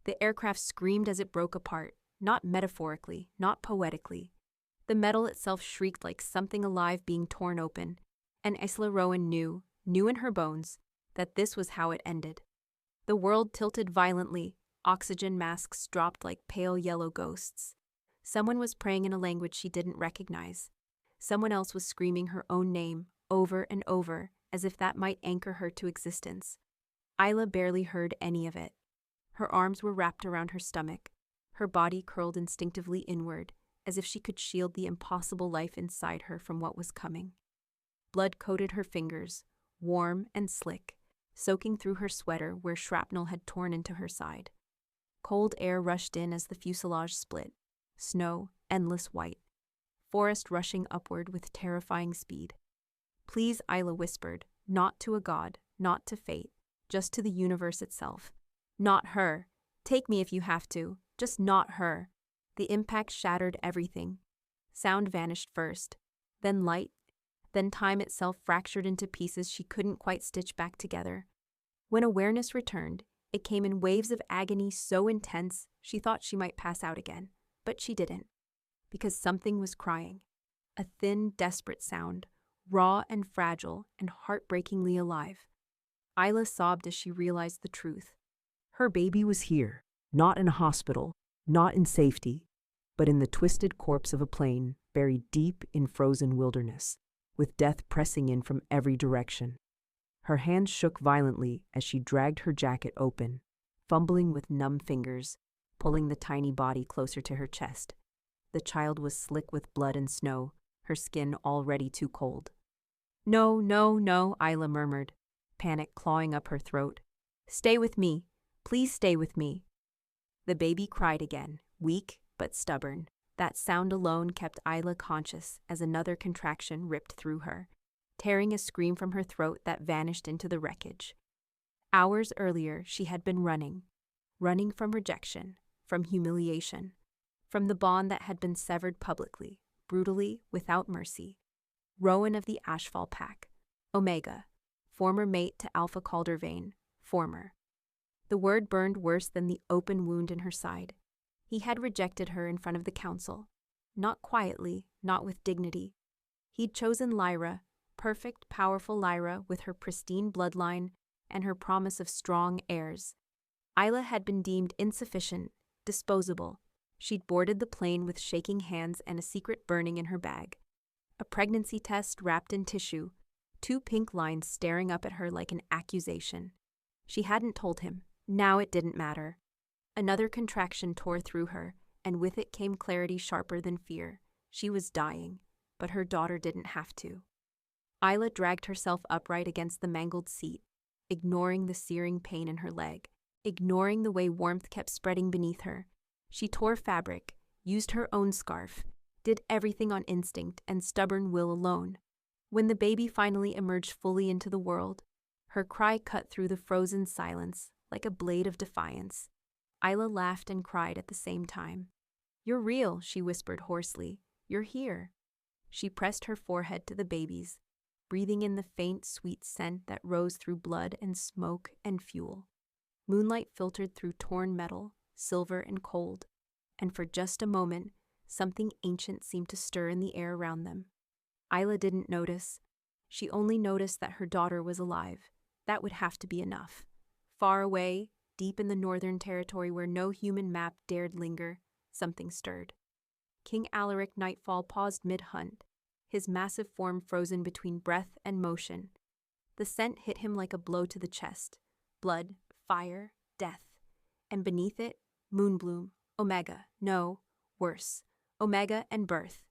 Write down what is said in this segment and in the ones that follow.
The aircraft screamed as it broke apart, not metaphorically, not poetically. The metal itself shrieked like something alive being torn open, and Isla Rowan knew in her bones, that this was how it ended. The world tilted violently, oxygen masks dropped like pale yellow ghosts. Someone was praying in a language she didn't recognize. Someone else was screaming her own name, over and over, as if that might anchor her to existence. Isla barely heard any of it. Her arms were wrapped around her stomach, her body curled instinctively inward, as if she could shield the impossible life inside her from what was coming. Blood coated her fingers, warm and slick, soaking through her sweater where shrapnel had torn into her side. Cold air rushed in as the fuselage split, snow, endless white, forest rushing upward with terrifying speed. "Please," Isla whispered, "not to a god, not to fate, just to the universe itself. Not her. Take me if you have to, just not her." The impact shattered everything. Sound vanished first, then light, then time itself fractured into pieces she couldn't quite stitch back together. When awareness returned, it came in waves of agony so intense she thought she might pass out again, but she didn't, because something was crying. A thin, desperate sound, raw and fragile and heartbreakingly alive. Isla sobbed as she realized the truth. Her baby was here, not in a hospital, not in safety, but in the twisted corpse of a plane buried deep in frozen wilderness, with death pressing in from every direction. Her hands shook violently as she dragged her jacket open, fumbling with numb fingers, pulling the tiny body closer to her chest. The child was slick with blood and snow, her skin already too cold. "No, no, no," Isla murmured, panic clawing up her throat. "Stay with me. Please stay with me." The baby cried again, weak but stubborn. That sound alone kept Isla conscious as another contraction ripped through her, tearing a scream from her throat that vanished into the wreckage. Hours earlier, she had been running from rejection, from humiliation, from the bond that had been severed publicly, brutally, without mercy. Rowan of the Ashfall Pack, Omega, former mate to Alpha Caldervane, former. The word burned worse than the open wound in her side. He had rejected her in front of the council, not quietly, not with dignity. He'd chosen Lyra, perfect, powerful Lyra with her pristine bloodline and her promise of strong heirs. Isla had been deemed insufficient, disposable. She'd boarded the plane with shaking hands and a secret burning in her bag. A pregnancy test wrapped in tissue, 2 pink lines staring up at her like an accusation. She hadn't told him. Now it didn't matter. Another contraction tore through her, and with it came clarity sharper than fear. She was dying, but her daughter didn't have to. Isla dragged herself upright against the mangled seat, ignoring the searing pain in her leg, ignoring the way warmth kept spreading beneath her. She tore fabric, used her own scarf, did everything on instinct and stubborn will alone. When the baby finally emerged fully into the world, her cry cut through the frozen silence like a blade of defiance. Isla laughed and cried at the same time. "You're real," she whispered hoarsely. "You're here." She pressed her forehead to the baby's, breathing in the faint, sweet scent that rose through blood and smoke and fuel. Moonlight filtered through torn metal, silver and cold, and for just a moment, something ancient seemed to stir in the air around them. Isla didn't notice. She only noticed that her daughter was alive. That would have to be enough. Far away, deep in the northern territory where no human map dared linger, something stirred. King Alpha Nightfall paused mid-hunt, his massive form frozen between breath and motion. The scent hit him like a blow to the chest. Blood, fire, death. And beneath it, Moonbloom, Omega, no, worse, Omega and birth.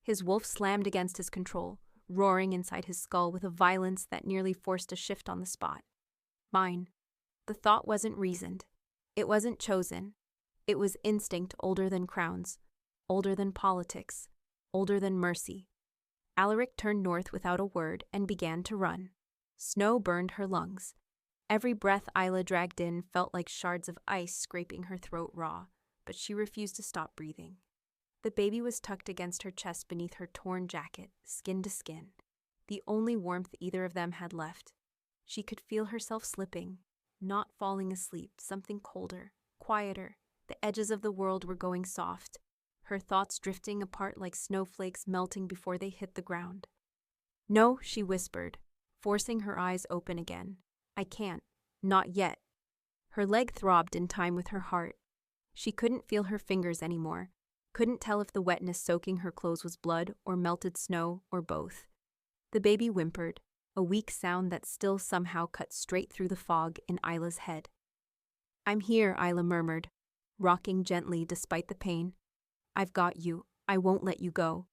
His wolf slammed against his control, roaring inside his skull with a violence that nearly forced a shift on the spot. Mine. The thought wasn't reasoned. It wasn't chosen. It was instinct older than crowns, older than politics, older than mercy. Alaric turned north without a word and began to run. Snow burned her lungs. Every breath Isla dragged in felt like shards of ice scraping her throat raw, but she refused to stop breathing. The baby was tucked against her chest beneath her torn jacket, skin to skin, the only warmth either of them had left. She could feel herself slipping, not falling asleep, something colder, quieter. The edges of the world were going soft, her thoughts drifting apart like snowflakes melting before they hit the ground. "No," she whispered, forcing her eyes open again. "I can't. Not yet." Her leg throbbed in time with her heart. She couldn't feel her fingers anymore, couldn't tell if the wetness soaking her clothes was blood or melted snow or both. The baby whimpered, a weak sound that still somehow cut straight through the fog in Isla's head. "I'm here," Isla murmured, rocking gently despite the pain. "I've got you. I won't let you go."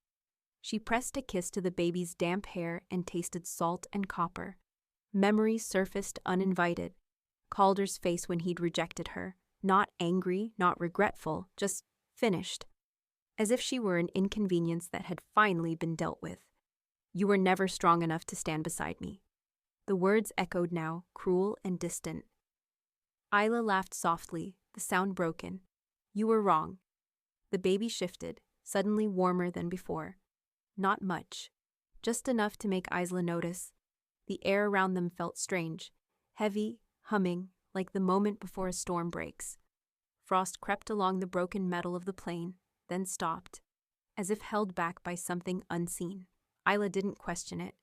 She pressed a kiss to the baby's damp hair and tasted salt and copper. Memories surfaced uninvited. Calder's face when he'd rejected her, not angry, not regretful, just finished. As if she were an inconvenience that had finally been dealt with. "You were never strong enough to stand beside me." The words echoed now, cruel and distant. Isla laughed softly, the sound broken. "You were wrong." The baby shifted, suddenly warmer than before. Not much. Just enough to make Isla notice. The air around them felt strange, heavy, humming, like the moment before a storm breaks. Frost crept along the broken metal of the plane, then stopped, as if held back by something unseen. Isla didn't question it.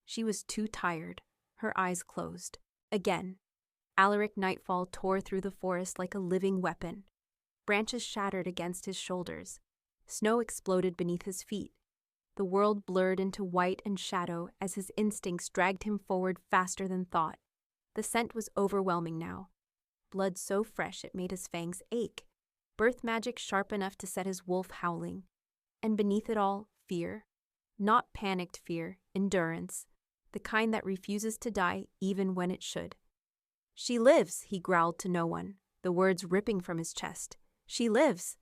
She was too tired. Her eyes closed. Again. Alpha Nightfall tore through the forest like a living weapon. Branches shattered against his shoulders. Snow exploded beneath his feet. The world blurred into white and shadow as his instincts dragged him forward faster than thought. The scent was overwhelming now. Blood so fresh it made his fangs ache. Birth magic sharp enough to set his wolf howling. And beneath it all, fear. Not panicked fear, endurance. The kind that refuses to die even when it should. "She lives," he growled to no one, the words ripping from his chest. "She lives."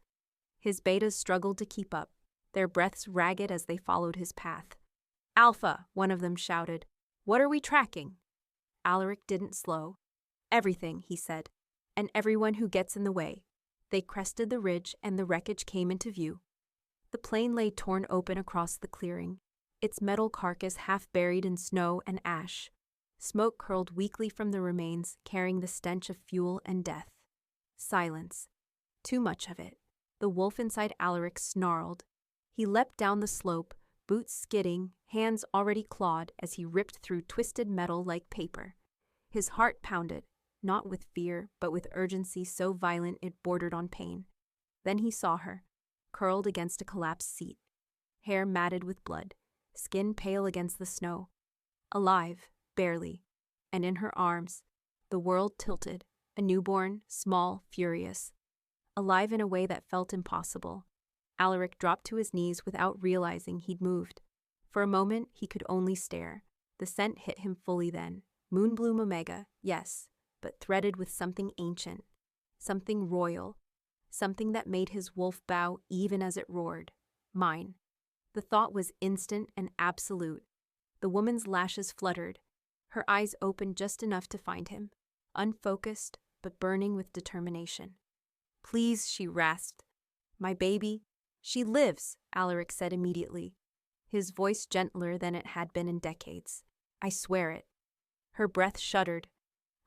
His betas struggled to keep up, their breaths ragged as they followed his path. "Alpha," one of them shouted. "What are we tracking?" Alaric didn't slow. "Everything," he said, "and everyone who gets in the way." They crested the ridge and the wreckage came into view. The plain lay torn open across the clearing, its metal carcass half buried in snow and ash. Smoke curled weakly from the remains, carrying the stench of fuel and death. Silence. Too much of it. The wolf inside Alaric snarled. He leapt down the slope, boots skidding, hands already clawed as he ripped through twisted metal like paper. His heart pounded, not with fear, but with urgency so violent it bordered on pain. Then he saw her, curled against a collapsed seat, hair matted with blood, skin pale against the snow. Alive, barely, and in her arms, the world tilted, a newborn, small, furious. Alive in a way that felt impossible. Alaric dropped to his knees without realizing he'd moved. For a moment, he could only stare. The scent hit him fully then. Moonbloom Omega, yes, but threaded with something ancient, something royal, something that made his wolf bow even as it roared. Mine. The thought was instant and absolute. The woman's lashes fluttered, her eyes opened just enough to find him, unfocused but burning with determination. "Please," she rasped. "My baby." "She lives," Alaric said immediately, his voice gentler than it had been in decades. "I swear it." Her breath shuddered.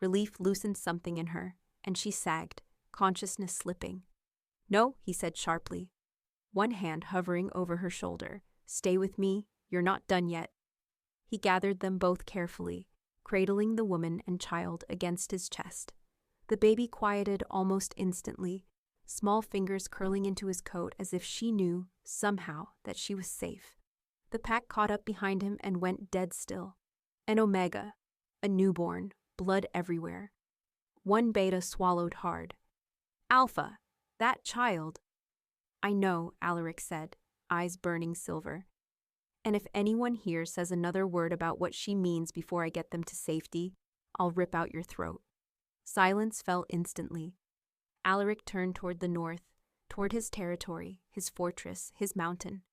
Relief loosened something in her, and she sagged, consciousness slipping. "No," he said sharply, one hand hovering over her shoulder. "Stay with me. You're not done yet." He gathered them both carefully, cradling the woman and child against his chest. The baby quieted almost instantly, small fingers curling into his coat as if she knew, somehow, that she was safe. The pack caught up behind him and went dead still. An Omega, a newborn, blood everywhere. One beta swallowed hard. "Alpha, that child." "I know," Alaric said, eyes burning silver. "And if anyone here says another word about what she means before I get them to safety, I'll rip out your throat." Silence fell instantly. Alaric turned toward the north, toward his territory, his fortress, his mountain.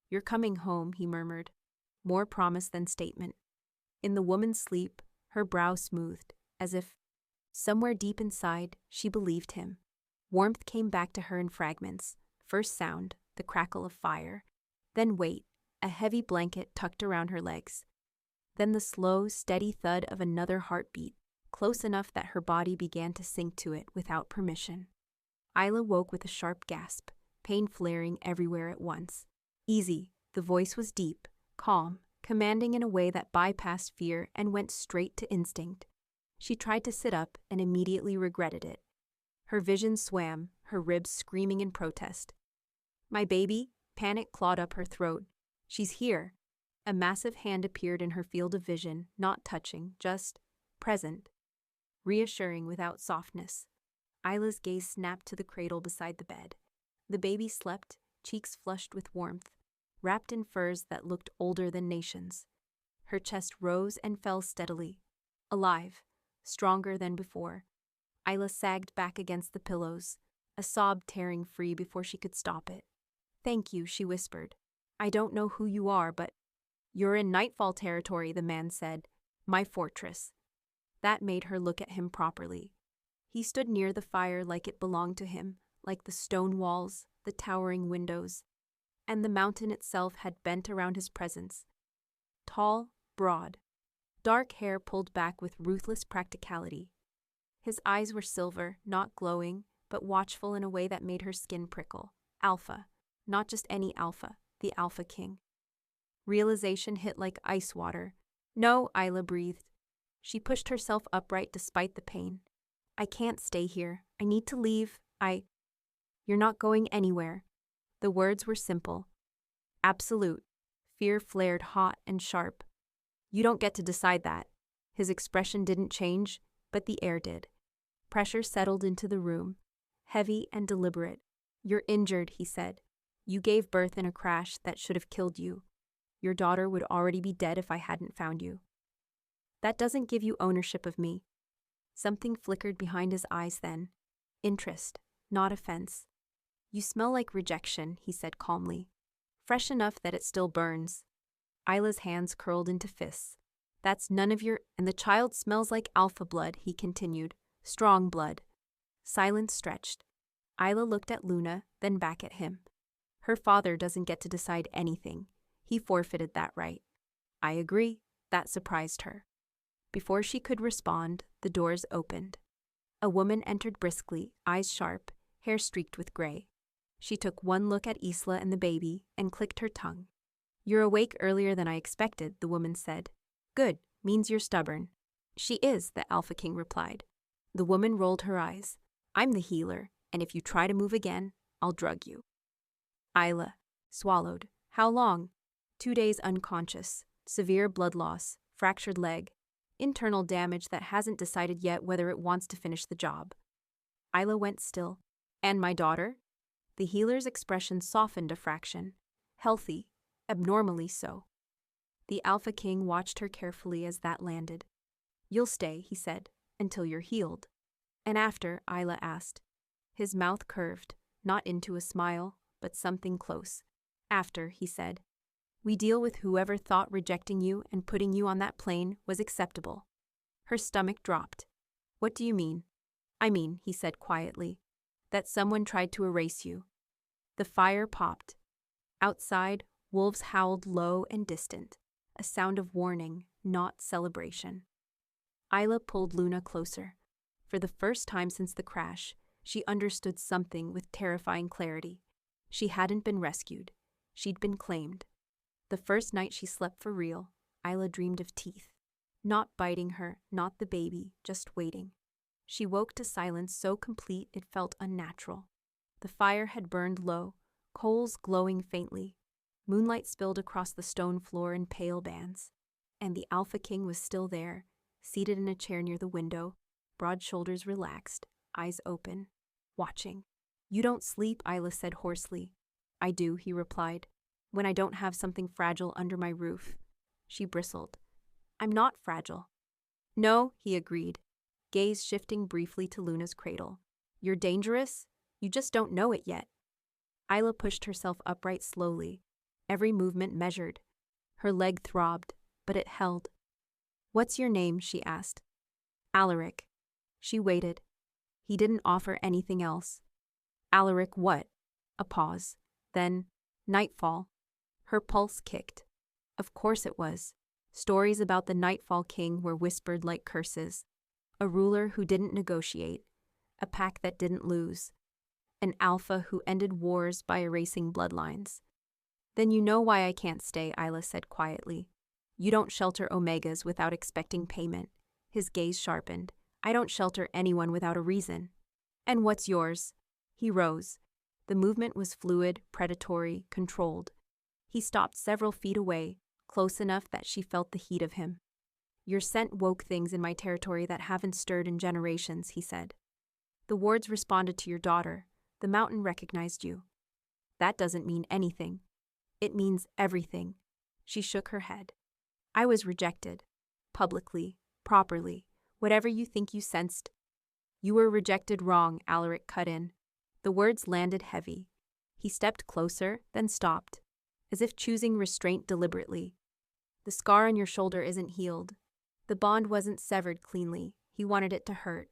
"You're coming home," he murmured, more promise than statement. In the woman's sleep, her brow smoothed, as if, somewhere deep inside, she believed him. Warmth came back to her in fragments. First sound, the crackle of fire. Then weight, a heavy blanket tucked around her legs. Then the slow, steady thud of another heartbeat, close enough that her body began to sink to it without permission. Isla woke with a sharp gasp, pain flaring everywhere at once. Easy. The voice was deep, calm, commanding in a way that bypassed fear and went straight to instinct. She tried to sit up and immediately regretted it. Her vision swam, her ribs screaming in protest. "My baby?" Panic clawed up her throat. "She's here." A massive hand appeared in her field of vision, not touching, just present. Reassuring without softness. Isla's gaze snapped to the cradle beside the bed. The baby slept, cheeks flushed with warmth, wrapped in furs that looked older than nations. Her chest rose and fell steadily. Alive, stronger than before. Isla sagged back against the pillows, a sob tearing free before she could stop it. "Thank you," she whispered. "I don't know who you are, but—" "You're in Nightfall territory," the man said. "My fortress." That made her look at him properly. He stood near the fire like it belonged to him, like the stone walls, the towering windows, and the mountain itself had bent around his presence. Tall, broad, dark hair pulled back with ruthless practicality. His eyes were silver, not glowing, but watchful in a way that made her skin prickle. Alpha. Not just any Alpha, the Alpha King. Realization hit like ice water. "No," Isla breathed. She pushed herself upright despite the pain. "I can't stay here. I need to leave. You're not going anywhere." The words were simple. Absolute. Fear flared hot and sharp. "You don't get to decide that." His expression didn't change, but the air did. Pressure settled into the room, heavy and deliberate. "You're injured," he said. "You gave birth in a crash that should have killed you. Your daughter would already be dead if I hadn't found you. That doesn't give you ownership of me." Something flickered behind his eyes then. Interest, not offense. "You smell like rejection," he said calmly. "Fresh enough that it still burns." Isla's hands curled into fists. "That's none of your— And the child smells like alpha blood," he continued. "Strong blood." Silence stretched. Isla looked at Luna, then back at him. Her father doesn't get to decide anything. He forfeited that right. "I agree." That surprised her. Before she could respond, the doors opened. A woman entered briskly, eyes sharp, hair streaked with gray. She took one look at Isla and the baby and clicked her tongue. "You're awake earlier than I expected," the woman said. "Good, means you're stubborn." "She is," the Alpha King replied. The woman rolled her eyes. "I'm the healer, and if you try to move again, I'll drug you." Isla swallowed. "How long?" 2 days unconscious, severe blood loss, fractured leg, internal damage that hasn't decided yet whether it wants to finish the job. Isla went still. "And my daughter?" The healer's expression softened a fraction. "Healthy, abnormally so." The Alpha King watched her carefully as that landed. "You'll stay," he said, "until you're healed." "And after?" Isla asked. His mouth curved, not into a smile, but something close. "After," he said, "we deal with whoever thought rejecting you and putting you on that plane was acceptable." Her stomach dropped. "What do you mean?" "I mean," he said quietly, "that someone tried to erase you." The fire popped. Outside, wolves howled low and distant, a sound of warning, not celebration. Isla pulled Luna closer. For the first time since the crash, she understood something with terrifying clarity. She hadn't been rescued. She'd been claimed. The first night she slept for real, Isla dreamed of teeth. Not biting her, not the baby, just waiting. She woke to silence so complete it felt unnatural. The fire had burned low, coals glowing faintly. Moonlight spilled across the stone floor in pale bands. And the Alpha King was still there, seated in a chair near the window, broad shoulders relaxed, eyes open, watching. "You don't sleep," Isla said hoarsely. "I do," he replied, "when I don't have something fragile under my roof." She bristled. "I'm not fragile." "No," he agreed, gaze shifting briefly to Luna's cradle. "You're dangerous? You just don't know it yet." Isla pushed herself upright slowly, every movement measured. Her leg throbbed, but it held. "What's your name?" she asked. "Alaric." She waited. He didn't offer anything else. "Alaric what?" A pause. Then, "Nightfall." Her pulse kicked. Of course it was. Stories about the Nightfall King were whispered like curses. A ruler who didn't negotiate. A pack that didn't lose. an alpha who ended wars by erasing bloodlines. Then you know why I can't stay, Isla said quietly. You don't shelter omegas without expecting payment. His gaze sharpened. I don't shelter anyone without a reason. And what's yours? He rose. The movement was fluid, predatory, controlled. He stopped several feet away, close enough that she felt the heat of him. Your scent woke things in my territory that haven't stirred in generations, he said. The wards responded to your daughter. The mountain recognized you. That doesn't mean anything. It means everything. She shook her head. I was rejected. Publicly, properly, whatever you think you sensed. You were rejected wrong, Alaric cut in. The words landed heavy. He stepped closer, then stopped, as if choosing restraint deliberately. The scar on your shoulder isn't healed. The bond wasn't severed cleanly. He wanted it to hurt.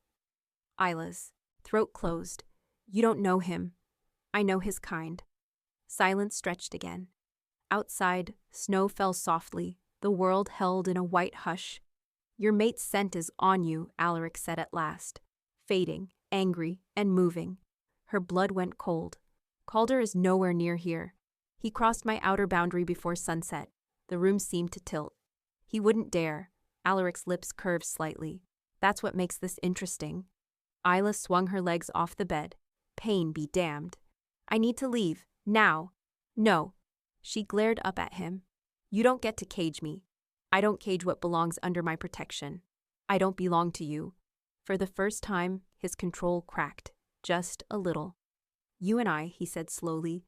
Isla's throat closed. You don't know him. I know his kind. Silence stretched again. Outside, snow fell softly. The world held in a white hush. Your mate's scent is on you, Alaric said at last, fading, angry, and moving. Her blood went cold. Calder is nowhere near here. He crossed my outer boundary before sunset. The room seemed to tilt. He wouldn't dare. Alaric's lips curved slightly. That's what makes this interesting. Isla swung her legs off the bed. Pain be damned. I need to leave. Now. No. She glared up at him. You don't get to cage me. I don't cage what belongs under my protection. I don't belong to you. For the first time, his control cracked. Just a little. You and I, he said slowly,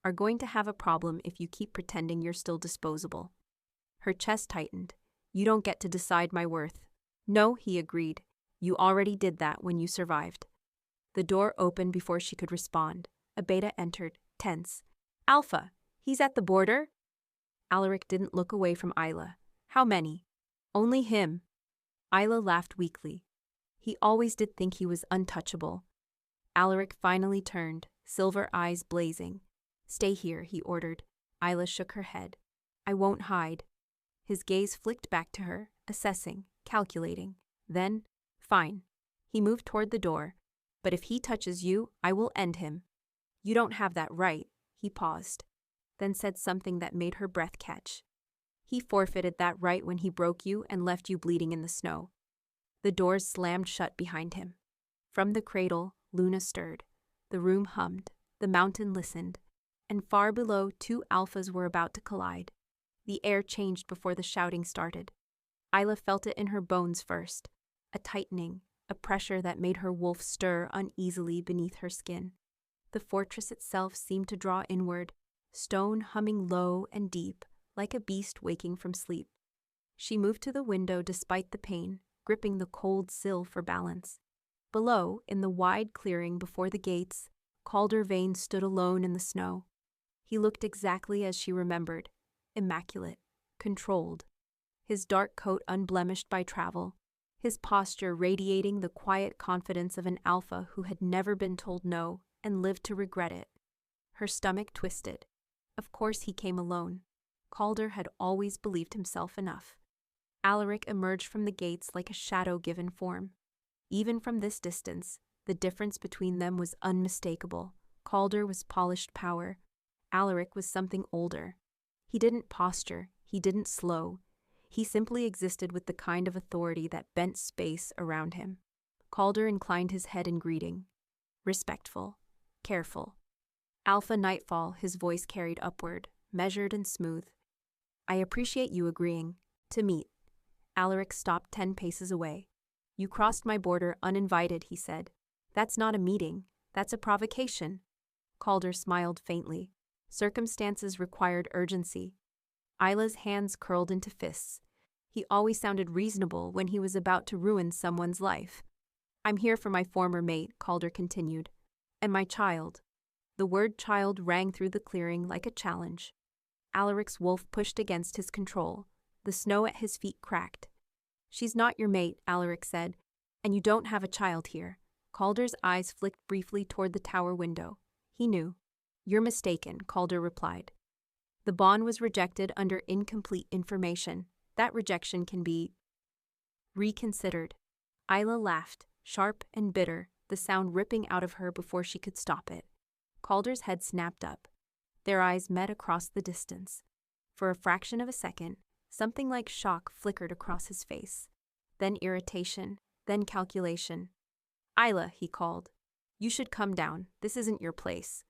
are going to have a problem if you keep pretending you're still disposable. Her chest tightened. You don't get to decide my worth. No, he agreed. You already did that when you survived. The door opened before she could respond. A beta entered, tense. Alpha, he's at the border? Alaric didn't look away from Isla. How many? Only him. Isla laughed weakly. He always did think he was untouchable. Alaric finally turned, silver eyes blazing. Stay here, he ordered. Isla shook her head. I won't hide. His gaze flicked back to her, assessing, calculating. Then, fine. He moved toward the door. But if he touches you, I will end him. You don't have that right. He paused, then said something that made her breath catch. He forfeited that right when he broke you and left you bleeding in the snow. The doors slammed shut behind him. From the cradle, Luna stirred. The room hummed. The mountain listened. And far below, two alphas were about to collide. The air changed before the shouting started. Isla felt it in her bones first. A tightening, a pressure that made her wolf stir uneasily beneath her skin. The fortress itself seemed to draw inward, stone humming low and deep, like a beast waking from sleep. She moved to the window despite the pain, gripping the cold sill for balance. Below, in the wide clearing before the gates, Calder Vane stood alone in the snow. He looked exactly as she remembered, immaculate, controlled. His dark coat unblemished by travel, his posture radiating the quiet confidence of an alpha who had never been told no and lived to regret it. Her stomach twisted. Of course he came alone. Calder had always believed himself enough. Alaric emerged from the gates like a shadow given form. Even from this distance, the difference between them was unmistakable. Calder was polished power. Alaric was something older. He didn't posture. He didn't slow. He simply existed with the kind of authority that bent space around him. Calder inclined his head in greeting. Respectful. Careful. Alpha Nightfall, his voice carried upward, measured and smooth. I appreciate you agreeing to meet. Alaric stopped 10 paces away. You crossed my border uninvited, he said. That's not a meeting. That's a provocation. Calder smiled faintly. Circumstances required urgency. Isla's hands curled into fists. He always sounded reasonable when he was about to ruin someone's life. I'm here for my former mate, Calder continued. And my child. The word child rang through the clearing like a challenge. Alaric's wolf pushed against his control. The snow at his feet cracked. She's not your mate, Alaric said, and you don't have a child here. Calder's eyes flicked briefly toward the tower window. He knew. You're mistaken, Calder replied. The bond was rejected under incomplete information. That rejection can be reconsidered. Isla laughed, sharp and bitter. the sound ripping out of her before she could stop it. Calder's head snapped up. Their eyes met across the distance. For a fraction of a second, something like shock flickered across his face. Then irritation, then calculation. "Isla," he called. "You should come down. This isn't your place."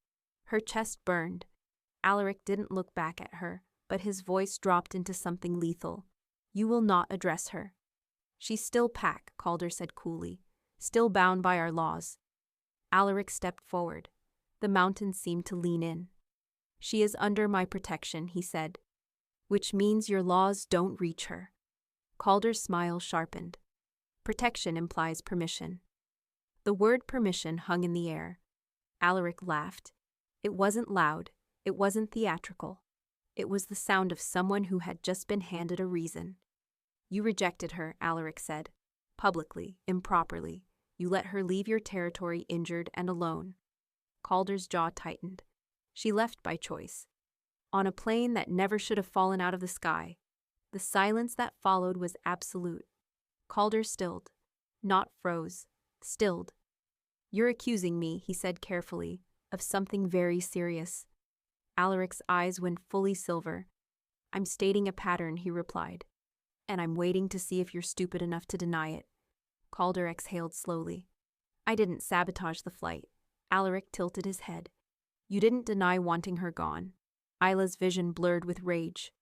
Her chest burned. Alaric didn't look back at her, but his voice dropped into something lethal. "You will not address her." "She's still Pack," Calder said coolly. "Still bound by our laws." Alaric stepped forward. The mountains seemed to lean in. "She is under my protection," he said. "Which means your laws don't reach her." Calder's smile sharpened. Protection implies permission. The word permission hung in the air. Alaric laughed. It wasn't loud. It wasn't theatrical. It was the sound of someone who had just been handed a reason. "You rejected her," Alaric said. "Publicly, improperly. You let her leave your territory injured and alone." Calder's jaw tightened. "She left by choice. On a plane that never should have fallen out of the sky." The silence that followed was absolute. Calder stilled. Not froze. Stilled. "You're accusing me," he said carefully, "of something very serious." Alaric's eyes went fully silver. "I'm stating a pattern," he replied. "And I'm waiting to see if you're stupid enough to deny it." Calder exhaled slowly. "I didn't sabotage the flight." Alaric tilted his head. "You didn't deny wanting her gone." Isla's vision blurred with rage.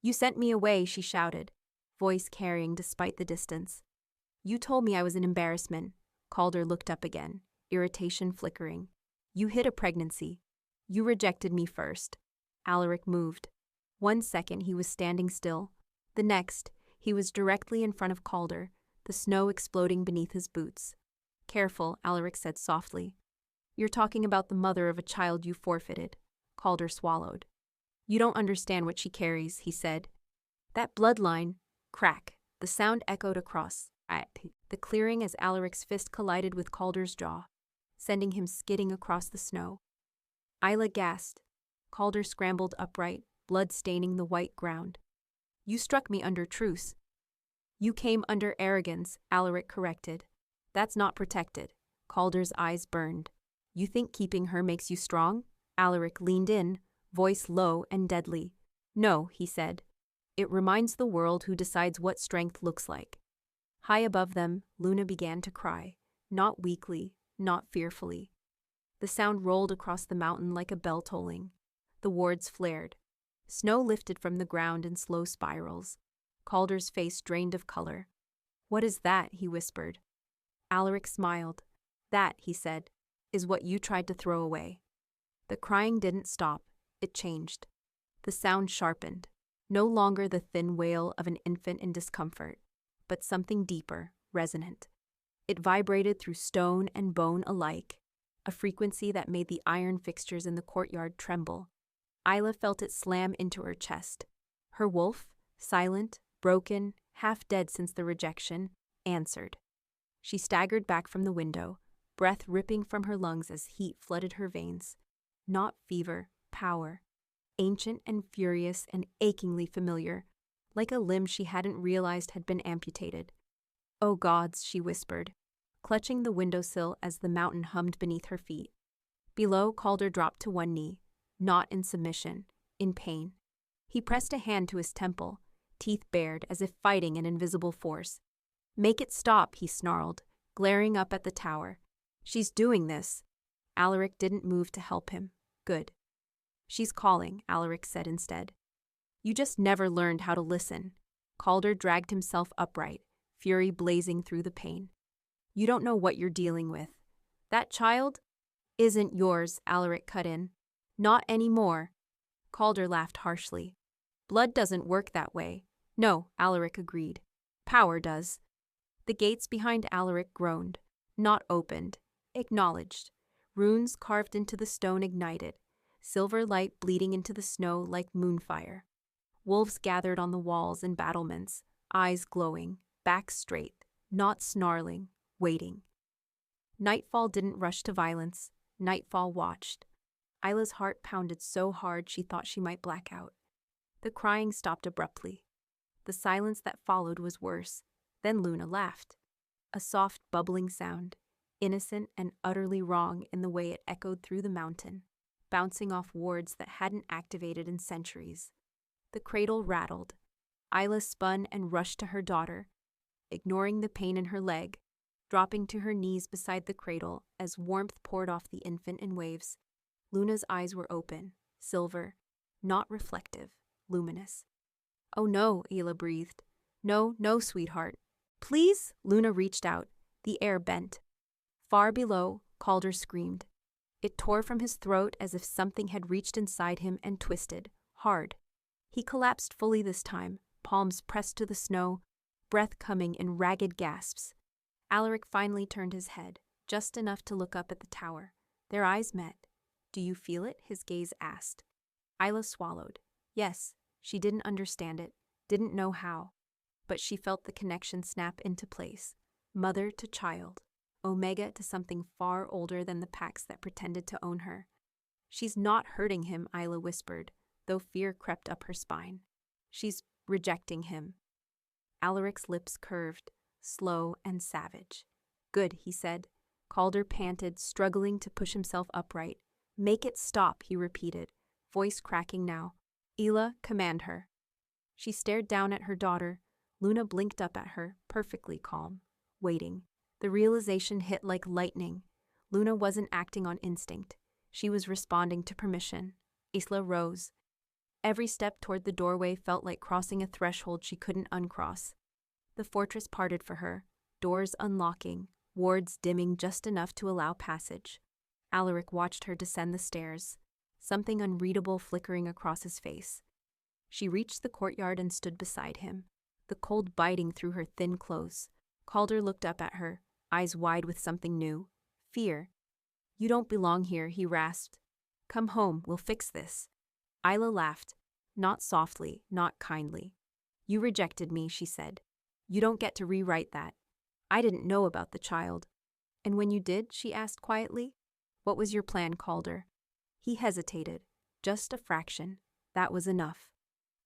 "You sent me away," she shouted, voice carrying despite the distance. "You told me I was an embarrassment." Calder looked up again, irritation flickering. "You hid a pregnancy. You rejected me first." Alaric moved. 1 second he was standing still. The next, he was directly in front of Calder, the snow exploding beneath his boots. "Careful," Alaric said softly. "You're talking about the mother of a child you forfeited." Calder swallowed. "You don't understand what she carries," he said. "That bloodline—" Crack. The sound echoed across the clearing as Alaric's fist collided with Calder's jaw, sending him skidding across the snow. Isla gasped. Calder scrambled upright, blood staining the white ground. "You struck me under truce." "You came under arrogance," Alaric corrected. "That's not protected." Calder's eyes burned. "You think keeping her makes you strong?" Alaric leaned in, voice low and deadly. "No," he said. "It reminds the world who decides what strength looks like." High above them, Luna began to cry, not weakly, not fearfully. The sound rolled across the mountain like a bell tolling. The wards flared. Snow lifted from the ground in slow spirals. Calder's face drained of color. "What is that?" he whispered. Alaric smiled. "That," he said, "is what you tried to throw away." The crying didn't stop. It changed. The sound sharpened. No longer the thin wail of an infant in discomfort, but something deeper, resonant. It vibrated through stone and bone alike, a frequency that made the iron fixtures in the courtyard tremble. Isla felt it slam into her chest. Her wolf, silent, broken, half dead since the rejection, answered. She staggered back from the window, breath ripping from her lungs as heat flooded her veins. Not fever, power. Ancient and furious and achingly familiar, like a limb she hadn't realized had been amputated. "Oh gods," she whispered, clutching the windowsill as the mountain hummed beneath her feet. Below, Calder dropped to one knee, not in submission, in pain. He pressed a hand to his temple, teeth bared as if fighting an invisible force. "Make it stop," he snarled, glaring up at the tower. "She's doing this." Alaric didn't move to help him. Good. "She's calling," Alaric said instead. "You just never learned how to listen." Calder dragged himself upright, fury blazing through the pain. "You don't know what you're dealing with. That child isn't yours," Alaric cut in. "Not anymore." Calder laughed harshly. "Blood doesn't work that way." "No," Alaric agreed. "Power does." The gates behind Alaric groaned, not opened, acknowledged. Runes carved into the stone ignited, silver light bleeding into the snow like moonfire. Wolves gathered on the walls and battlements, eyes glowing, backs straight, not snarling, waiting. Nightfall didn't rush to violence. Nightfall watched. Isla's heart pounded so hard she thought she might black out. The crying stopped abruptly. The silence that followed was worse. Then Luna laughed. A soft, bubbling sound. innocent and utterly wrong in the way it echoed through the mountain, bouncing off wards that hadn't activated in centuries. The cradle rattled. Isla spun and rushed to her daughter, ignoring the pain in her leg, dropping to her knees beside the cradle as warmth poured off the infant in waves. Luna's eyes were open, silver, not reflective, luminous. "Oh no," Isla breathed. "No, no, sweetheart. Please?" Luna reached out. The air bent. Far below, Calder screamed. It tore from his throat as if something had reached inside him and twisted, hard. He collapsed fully this time, palms pressed to the snow, breath coming in ragged gasps. Alaric finally turned his head, just enough to look up at the tower. Their eyes met. "Do you feel it?" his gaze asked. Isla swallowed. Yes, she didn't understand it, didn't know how, but she felt the connection snap into place. Mother to child, Omega to something far older than the packs that pretended to own her. "She's not hurting him," Isla whispered, though fear crept up her spine. "She's rejecting him." Alaric's lips curved, slow and savage. "Good," he said. Calder panted, struggling to push himself upright. "Make it stop," he repeated, voice cracking now. "Isla, command her." She stared down at her daughter. Luna blinked up at her, perfectly calm, waiting. The realization hit like lightning. Luna wasn't acting on instinct. She was responding to permission. Isla rose. Every step toward the doorway felt like crossing a threshold she couldn't uncross. The fortress parted for her, doors unlocking, wards dimming just enough to allow passage. Alaric watched her descend the stairs, something unreadable flickering across his face. She reached the courtyard and stood beside him, the cold biting through her thin clothes. Calder looked up at her, eyes wide with something new. Fear. "You don't belong here," he rasped. "Come home, we'll fix this." Isla laughed, not softly, not kindly. "You rejected me," she said. "You don't get to rewrite that. I didn't know about the child." "And when you did?" she asked quietly. "What was your plan, Calder?" He hesitated. Just a fraction. That was enough.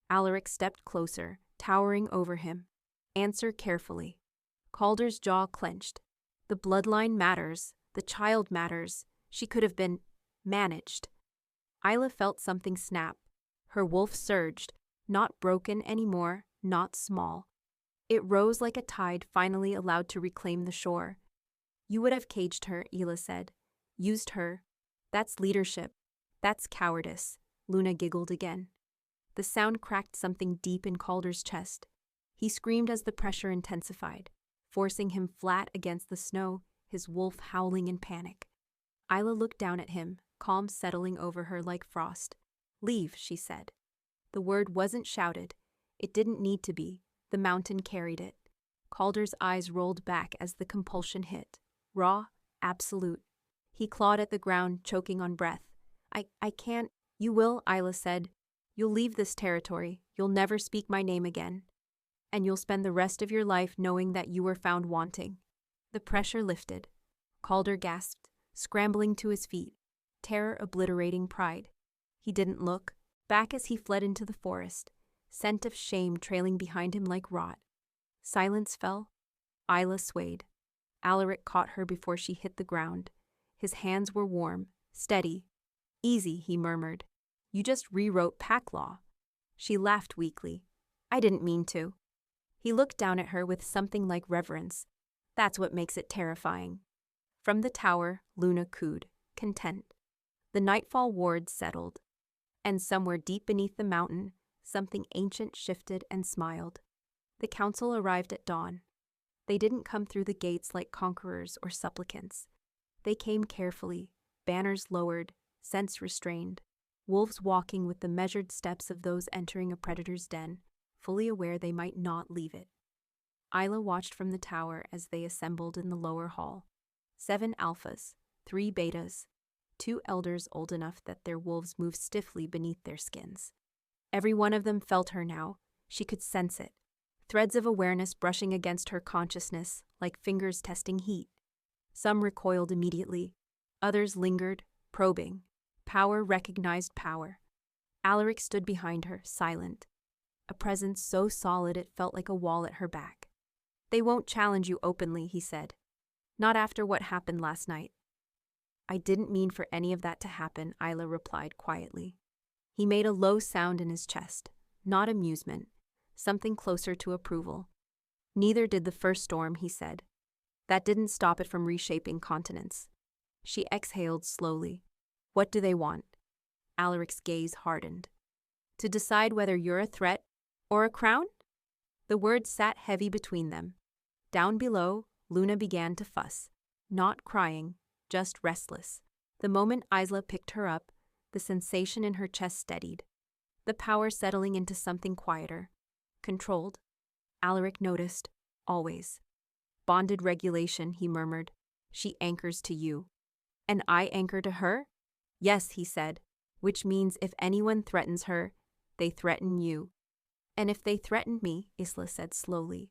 Alaric stepped closer, towering over him. "Answer carefully." Calder's jaw clenched. The bloodline matters. The child matters. She could have been managed. Isla felt something snap. Her wolf surged, not broken anymore, not small. It rose like a tide finally allowed to reclaim the shore. "You would have caged her," Isla said. "Used her. That's leadership. That's cowardice." Luna giggled again. The sound cracked something deep in Calder's chest. He screamed as the pressure intensified, forcing him flat against the snow, his wolf howling in panic. Isla looked down at him, calm settling over her like frost. "Leave," she said. The word wasn't shouted. It didn't need to be. The mountain carried it. Calder's eyes rolled back as the compulsion hit. Raw, absolute. He clawed at the ground, choking on breath. I can't." "You will," Isla said. "You'll leave this territory. You'll never speak my name again. And you'll spend the rest of your life knowing that you were found wanting." The pressure lifted. Calder gasped, scrambling to his feet, terror obliterating pride. He didn't look, back as he fled into the forest, scent of shame trailing behind him like rot. Silence fell. Isla swayed. Alaric caught her before she hit the ground. His hands were warm, steady. "Easy," he murmured. "You just rewrote pack law." She laughed weakly. "I didn't mean to." He looked down at her with something like reverence. "That's what makes it terrifying." From the tower, Luna cooed, content. The nightfall ward settled. And somewhere deep beneath the mountain, something ancient shifted and smiled. The council arrived at dawn. They didn't come through the gates like conquerors or supplicants. They came carefully, banners lowered, scents restrained, wolves walking with the measured steps of those entering a predator's den, fully aware they might not leave it. Isla watched from the tower as they assembled in the lower hall. 7 alphas, 3 betas, 2 elders old enough that their wolves moved stiffly beneath their skins. Every one of them felt her now. She could sense it. Threads of awareness brushing against her consciousness, like fingers testing heat. Some recoiled immediately. Others lingered, probing. Power recognized power. Alaric stood behind her, silent. A presence so solid it felt like a wall at her back. "They won't challenge you openly," he said. Not after what happened last night. I didn't mean for any of that to happen, Isla replied quietly. He made a low sound in his chest, not amusement, something closer to approval. Neither did the first storm, he said. That didn't stop it from reshaping continents. She exhaled slowly. What do they want? Alaric's gaze hardened. To decide whether you're a threat or a crown? The words sat heavy between them. Down below, Luna began to fuss. Not crying, just restless. The moment Isla picked her up, the sensation in her chest steadied. The power settling into something quieter. Controlled. Alaric noticed. Always. Bonded regulation, he murmured. She anchors to you. And I anchor to her? Yes, he said, which means if anyone threatens her, they threaten you. And if they threaten me, Isla said slowly.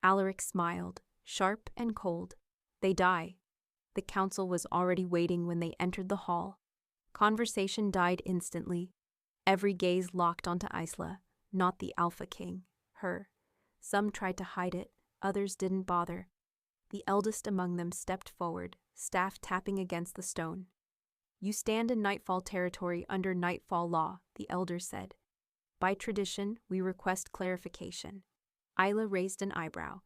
Alaric smiled, sharp and cold. They die. The council was already waiting when they entered the hall. Conversation died instantly. Every gaze locked onto Isla, not the Alpha King, her. Some tried to hide it, others didn't bother. The eldest among them stepped forward, staff tapping against the stone. You stand in Nightfall territory under Nightfall law, the elder said. By tradition, we request clarification. Isla raised an eyebrow.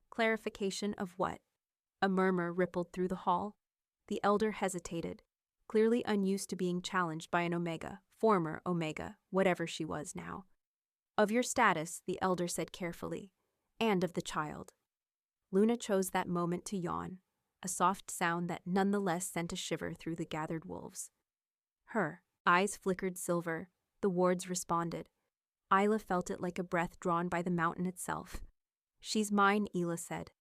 Clarification of what? A murmur rippled through the hall. The elder hesitated, clearly unused to being challenged by an Omega, former Omega, whatever she was now. Of your status, the elder said carefully, and of the child. Luna chose that moment to yawn, a soft sound that nonetheless sent a shiver through the gathered wolves. Her eyes flickered silver. The wards responded. Isla felt it like a breath drawn by the mountain itself. She's mine, Isla said,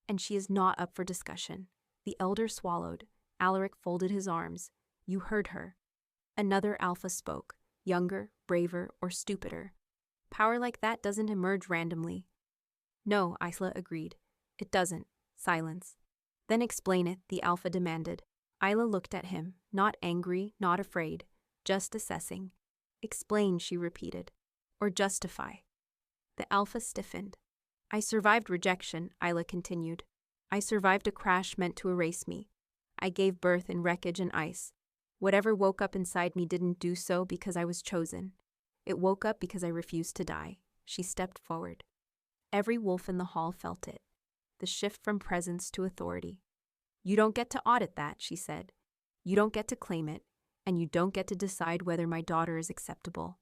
and she is not up for discussion. The elder swallowed. Alaric folded his arms. You heard her. Another alpha spoke, younger, braver, or stupider. Power like that doesn't emerge randomly. No, Isla agreed. It doesn't. Silence. Then explain it, the alpha demanded. Isla looked at him, not angry, not afraid, just assessing. Explain, she repeated. Or justify. The alpha stiffened. I survived rejection, Isla continued. I survived a crash meant to erase me. I gave birth in wreckage and ice. Whatever woke up inside me didn't do so because I was chosen. It woke up because I refused to die. She stepped forward. Every wolf in the hall felt it. The shift from presence to authority. You don't get to audit that, she said. You don't get to claim it, and you don't get to decide whether my daughter is acceptable.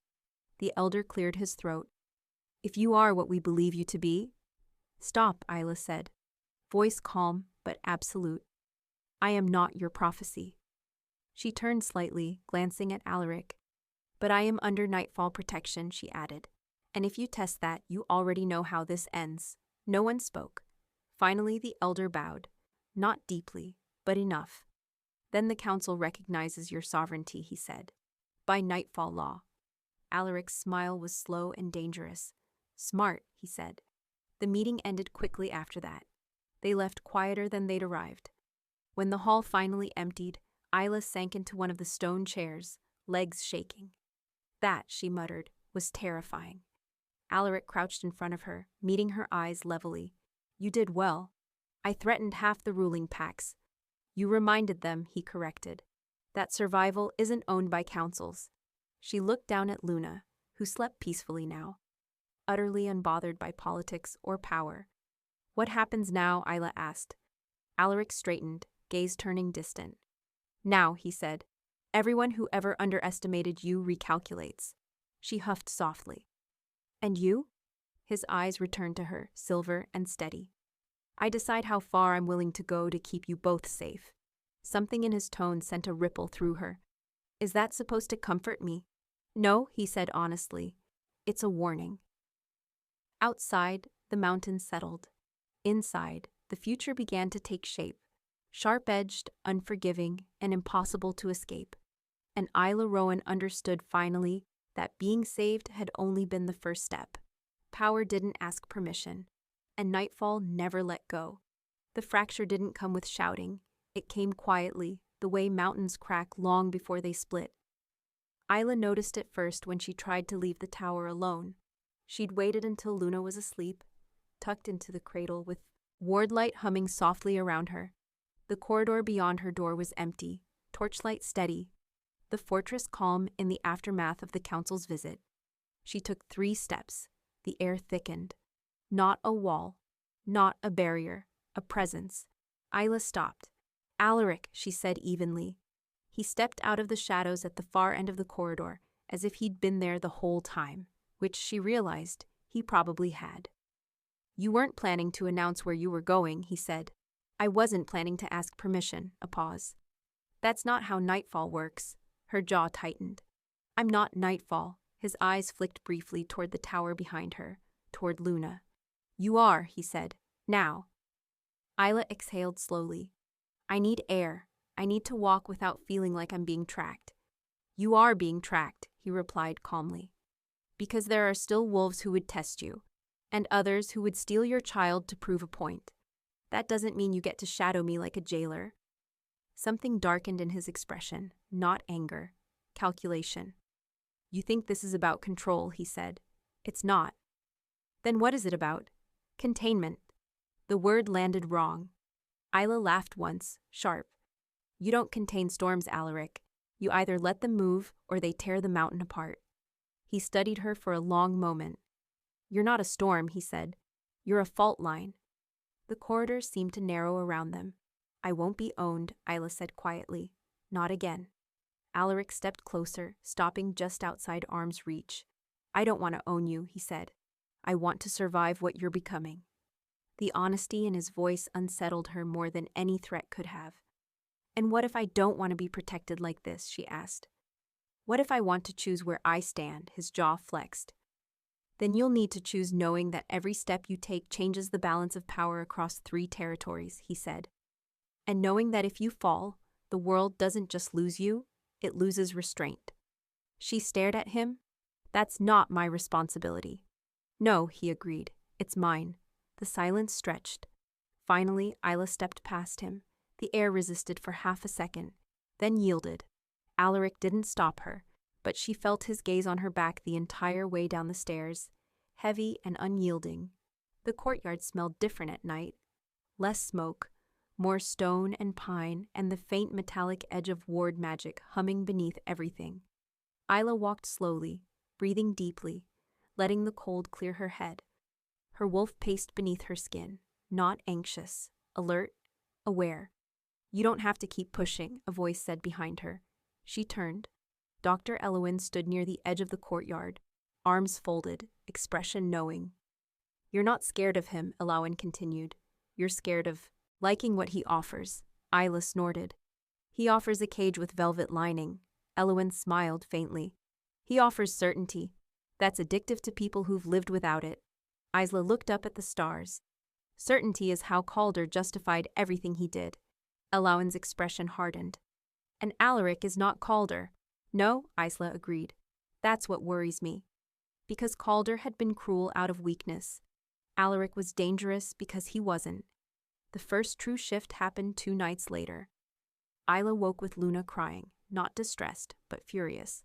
The elder cleared his throat. If you are what we believe you to be... Stop, Isla said. Voice calm, but absolute. I am not your prophecy. She turned slightly, glancing at Alaric. But I am under Nightfall protection, she added. And if you test that, you already know how this ends. No one spoke. Finally, the elder bowed. Not deeply, but enough. Then the council recognizes your sovereignty, he said. By Nightfall law. Alaric's smile was slow and dangerous. Smart, he said. The meeting ended quickly after that. They left quieter than they'd arrived. When the hall finally emptied, Isla sank into one of the stone chairs, legs shaking. That, she muttered, was terrifying. Alaric crouched in front of her, meeting her eyes levelly. You did well. I threatened half the ruling packs. You reminded them, he corrected, that survival isn't owned by councils. She looked down at Luna, who slept peacefully now, utterly unbothered by politics or power. What happens now? Isla asked. Alaric straightened, gaze turning distant. Now, he said, everyone who ever underestimated you recalculates. She huffed softly. And you? His eyes returned to her, silver and steady. I decide how far I'm willing to go to keep you both safe. Something in his tone sent a ripple through her. Is that supposed to comfort me? No, he said honestly. It's a warning. Outside, the mountains settled. Inside, the future began to take shape. Sharp-edged, unforgiving, and impossible to escape. And Isla Rowan understood finally that being saved had only been the first step. Power didn't ask permission, and Nightfall never let go. The fracture didn't come with shouting. It came quietly, the way mountains crack long before they split. Isla noticed it first when she tried to leave the tower alone. She'd waited until Luna was asleep, tucked into the cradle with ward light humming softly around her. The corridor beyond her door was empty, torchlight steady, the fortress calm in the aftermath of the council's visit. She took 3 steps. The air thickened. Not a wall, not a barrier, a presence. Isla stopped. "Alaric," she said evenly. He stepped out of the shadows at the far end of the corridor, as if he'd been there the whole time, which she realized he probably had. "You weren't planning to announce where you were going," he said. "I wasn't planning to ask permission." A pause. "That's not how Nightfall works." Her jaw tightened. "I'm not Nightfall." His eyes flicked briefly toward the tower behind her, toward Luna. "You are," he said. "Now." Isla exhaled slowly. "I need air. I need to walk without feeling like I'm being tracked." "You are being tracked," he replied calmly. "Because there are still wolves who would test you, and others who would steal your child to prove a point. That doesn't mean you get to shadow me like a jailer." Something darkened in his expression, not anger, calculation. "You think this is about control," he said. "It's not." "Then what is it about?" "Containment." The word landed wrong. Isla laughed once, sharp. "You don't contain storms, Alaric. You either let them move or they tear the mountain apart." He studied her for a long moment. "You're not a storm," he said. "You're a fault line." The corridor seemed to narrow around them. "I won't be owned," Isla said quietly. "Not again." Alaric stepped closer, stopping just outside arm's reach. "I don't want to own you," he said. "I want to survive what you're becoming." The honesty in his voice unsettled her more than any threat could have. "And what if I don't want to be protected like this?" she asked. "What if I want to choose where I stand?" His jaw flexed. "Then you'll need to choose knowing that every step you take changes the balance of power across 3 territories," he said. "And knowing that if you fall, the world doesn't just lose you, it loses restraint." She stared at him. "That's not my responsibility." "No," he agreed. "It's mine." The silence stretched. Finally, Isla stepped past him. The air resisted for half a second, then yielded. Alaric didn't stop her, but she felt his gaze on her back the entire way down the stairs, heavy and unyielding. The courtyard smelled different at night. Less smoke, more stone and pine, and the faint metallic edge of ward magic humming beneath everything. Isla walked slowly, breathing deeply, letting the cold clear her head. Her wolf paced beneath her skin, not anxious, alert, aware. "You don't have to keep pushing," a voice said behind her. She turned. Dr. Elowin stood near the edge of the courtyard, arms folded, expression knowing. "You're not scared of him," Elowin continued. "You're scared of liking what he offers." Isla snorted. "He offers a cage with velvet lining." Elowin smiled faintly. "He offers certainty. That's addictive to people who've lived without it." Isla looked up at the stars. Certainty is how Calder justified everything he did. Elowin's expression hardened. "And Alaric is not Calder." "No," Isla agreed. "That's what worries me." Because Calder had been cruel out of weakness. Alaric was dangerous because he wasn't. The first true shift happened 2 nights later. Isla woke with Luna crying, not distressed, but furious.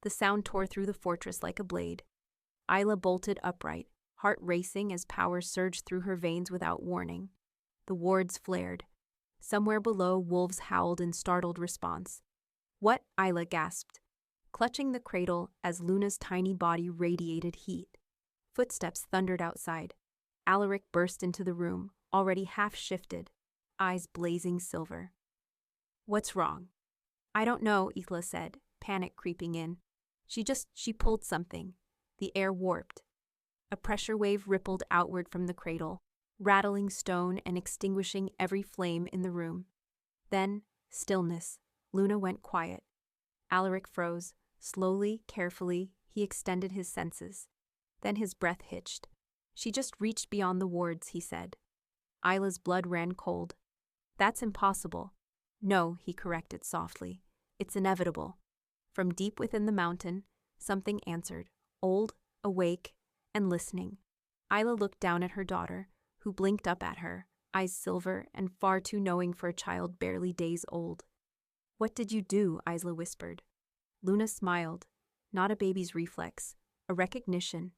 The sound tore through the fortress like a blade. Isla bolted upright, heart racing as power surged through her veins without warning. The wards flared. Somewhere below, wolves howled in startled response. "What?" Isla gasped, clutching the cradle as Luna's tiny body radiated heat. Footsteps thundered outside. Alaric burst into the room, already half-shifted, eyes blazing silver. "What's wrong?" "I don't know," Isla said, panic creeping in. She pulled something. The air warped. A pressure wave rippled outward from the cradle, rattling stone and extinguishing every flame in the room. Then, stillness. Luna went quiet. Alaric froze. Slowly, carefully, he extended his senses. Then his breath hitched. "She just reached beyond the wards," he said. Isla's blood ran cold. "That's impossible." "No," he corrected softly. "It's inevitable." From deep within the mountain, something answered, old, awake, and listening. Isla looked down at her daughter, who blinked up at her, eyes silver and far too knowing for a child barely days old. "What did you do?" Isla whispered. Luna smiled, not a baby's reflex, a recognition.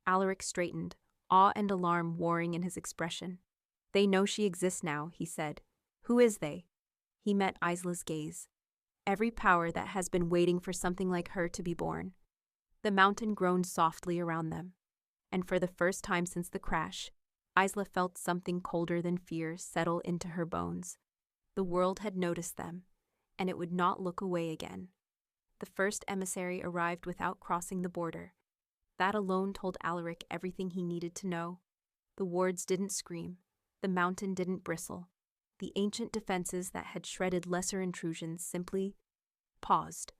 Alaric straightened, awe and alarm warring in his expression. "They know she exists now," he said. Who is they? He met Isla's gaze. Every power that has been waiting for something like her to be born. The mountain groaned softly around them, and for the first time since the crash, Isla felt something colder than fear settle into her bones. The world had noticed them, and it would not look away again. The first emissary arrived without crossing the border. That alone told Alaric everything he needed to know. The wards didn't scream. The mountain didn't bristle. The ancient defenses that had shredded lesser intrusions simply paused,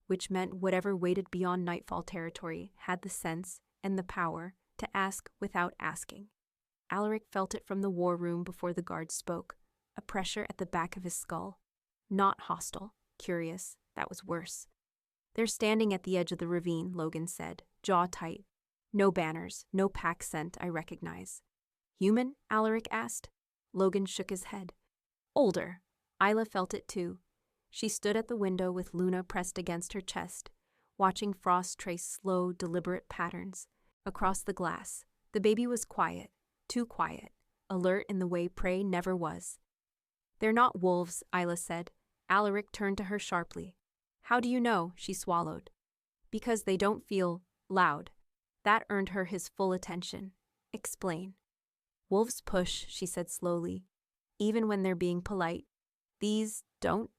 which meant whatever waited beyond Nightfall territory had the sense and the power to ask without asking. Alaric felt it from the war room before the guard spoke, a pressure at the back of his skull. Not hostile, curious, that was worse. They're standing at the edge of the ravine, Logan said, jaw tight. No banners, no pack scent I recognize. Human? Alaric asked. Logan shook his head. Older. Isla felt it too. She stood at the window with Luna pressed against her chest, watching Frost trace slow, deliberate patterns across the glass. The baby was quiet, too quiet, alert in the way prey never was. They're not wolves, Isla said. Alaric turned to her sharply. How do you know? She swallowed. Because they don't feel loud. That earned her his full attention. Explain. Wolves push, she said slowly, even when they're being polite. These don't.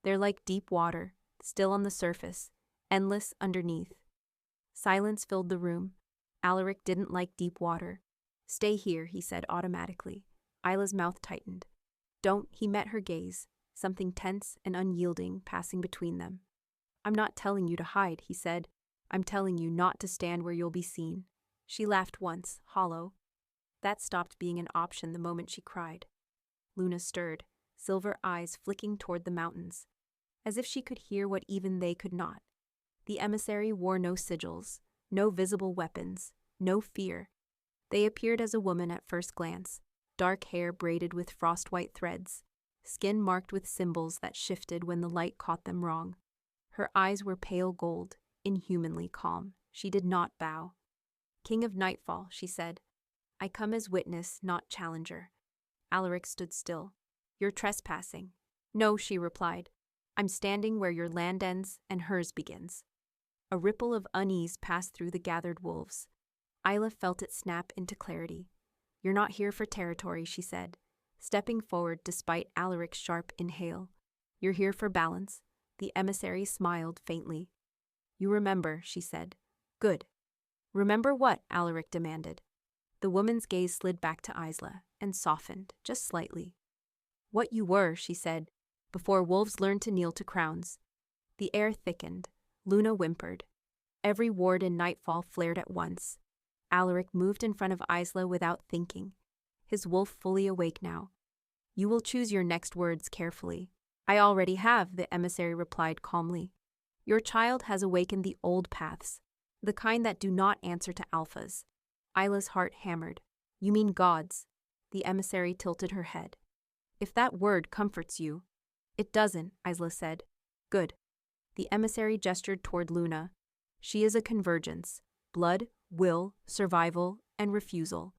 They're like deep water, still on the surface, endless underneath. Silence filled the room. Alaric didn't like deep water. Stay here, he said automatically. Isla's mouth tightened. Don't, he met her gaze, something tense and unyielding passing between them. I'm not telling you to hide, he said. I'm telling you not to stand where you'll be seen. She laughed once, hollow. That stopped being an option the moment she cried. Luna stirred, silver eyes flicking toward the mountains, as if she could hear what even they could not. The emissary wore no sigils, no visible weapons, no fear. They appeared as a woman at first glance, dark hair braided with frost-white threads, skin marked with symbols that shifted when the light caught them wrong. Her eyes were pale gold, inhumanly calm. She did not bow. King of Nightfall, she said. I come as witness, not challenger. Alaric stood still. You're trespassing. No, she replied. I'm standing where your land ends and hers begins. A ripple of unease passed through the gathered wolves. Isla felt it snap into clarity. You're not here for territory, she said, stepping forward despite Alaric's sharp inhale. You're here for balance. The emissary smiled faintly. You remember, she said. Good. Remember what? Alaric demanded. The woman's gaze slid back to Isla and softened, just slightly. What you were, she said, before wolves learned to kneel to crowns. The air thickened. Luna whimpered. Every ward in Nightfall flared at once. Alaric moved in front of Isla without thinking, his wolf fully awake now. You will choose your next words carefully. I already have, the emissary replied calmly. Your child has awakened the old paths, the kind that do not answer to alphas. Isla's heart hammered. You mean gods? The emissary tilted her head. If that word comforts you. It doesn't, Isla said. Good. The emissary gestured toward Luna. She is a convergence. Blood, will, survival, and refusal.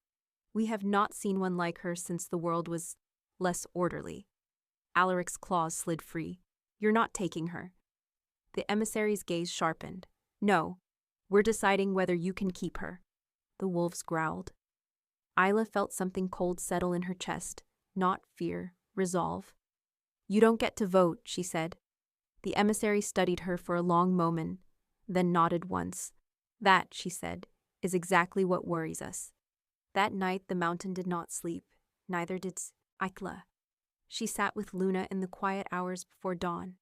We have not seen one like her since the world was less orderly. Alaric's claws slid free. You're not taking her. The emissary's gaze sharpened. No, we're deciding whether you can keep her. The wolves growled. Isla felt something cold settle in her chest, not fear, resolve. You don't get to vote, she said. The emissary studied her for a long moment, then nodded once. That, she said, is exactly what worries us. That night the mountain did not sleep, neither did Isla. She sat with Luna in the quiet hours before dawn,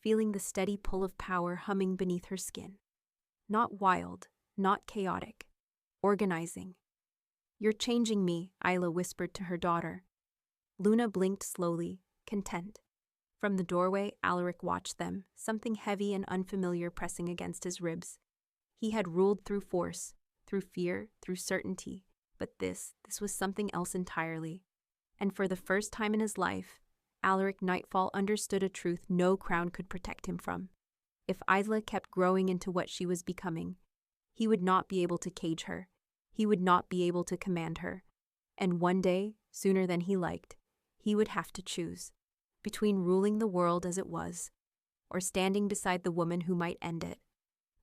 feeling the steady pull of power humming beneath her skin. Not wild, not chaotic. Organizing. You're changing me, Isla whispered to her daughter. Luna blinked slowly, content. From the doorway, Alaric watched them, something heavy and unfamiliar pressing against his ribs. He had ruled through force, through fear, through certainty, but this was something else entirely. And for the first time in his life, Alaric Nightfall understood a truth no crown could protect him from. If Isla kept growing into what she was becoming, he would not be able to cage her. He would not be able to command her. And one day, sooner than he liked, he would have to choose. between ruling the world as it was, or standing beside the woman who might end it.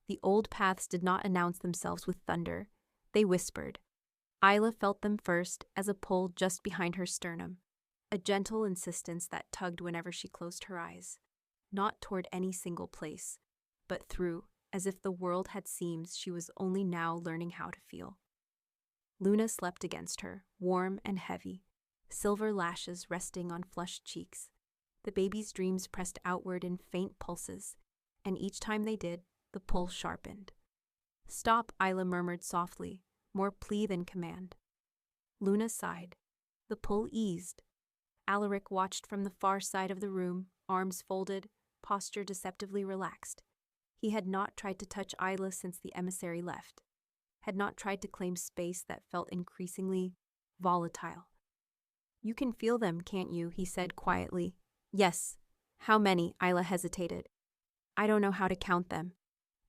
The old paths did not announce themselves with thunder, they whispered. Isla felt them first as a pull just behind her sternum, a gentle insistence that tugged whenever she closed her eyes, not toward any single place, but through, as if the world had seams she was only now learning how to feel. Luna slept against her, warm and heavy, silver lashes resting on flushed cheeks. The baby's dreams pressed outward in faint pulses, and each time they did, the pull sharpened. "Stop," Isla murmured softly, more plea than command. Luna sighed. The pull eased. Alaric watched from the far side of the room, arms folded, posture deceptively relaxed. He had not tried to touch Isla since the emissary left, had not tried to claim space that felt increasingly volatile. "You can feel them, can't you?" he said quietly. "Yes." "How many?" Isla hesitated. "I don't know how to count them."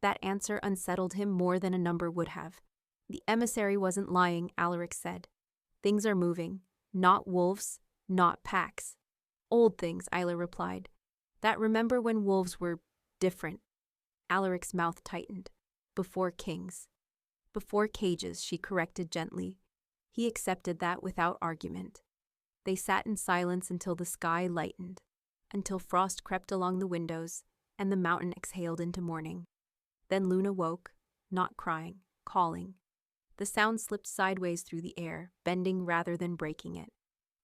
That answer unsettled him more than a number would have. "The emissary wasn't lying," Alaric said. "Things are moving. Not wolves, not packs." "Old things," Isla replied. "That remember when wolves were different." Alaric's mouth tightened. "Before kings." "Before cages," she corrected gently. He accepted that without argument. They sat in silence until the sky lightened, until frost crept along the windows and the mountain exhaled into morning. Then Luna woke, not crying, calling. The sound slipped sideways through the air, bending rather than breaking it.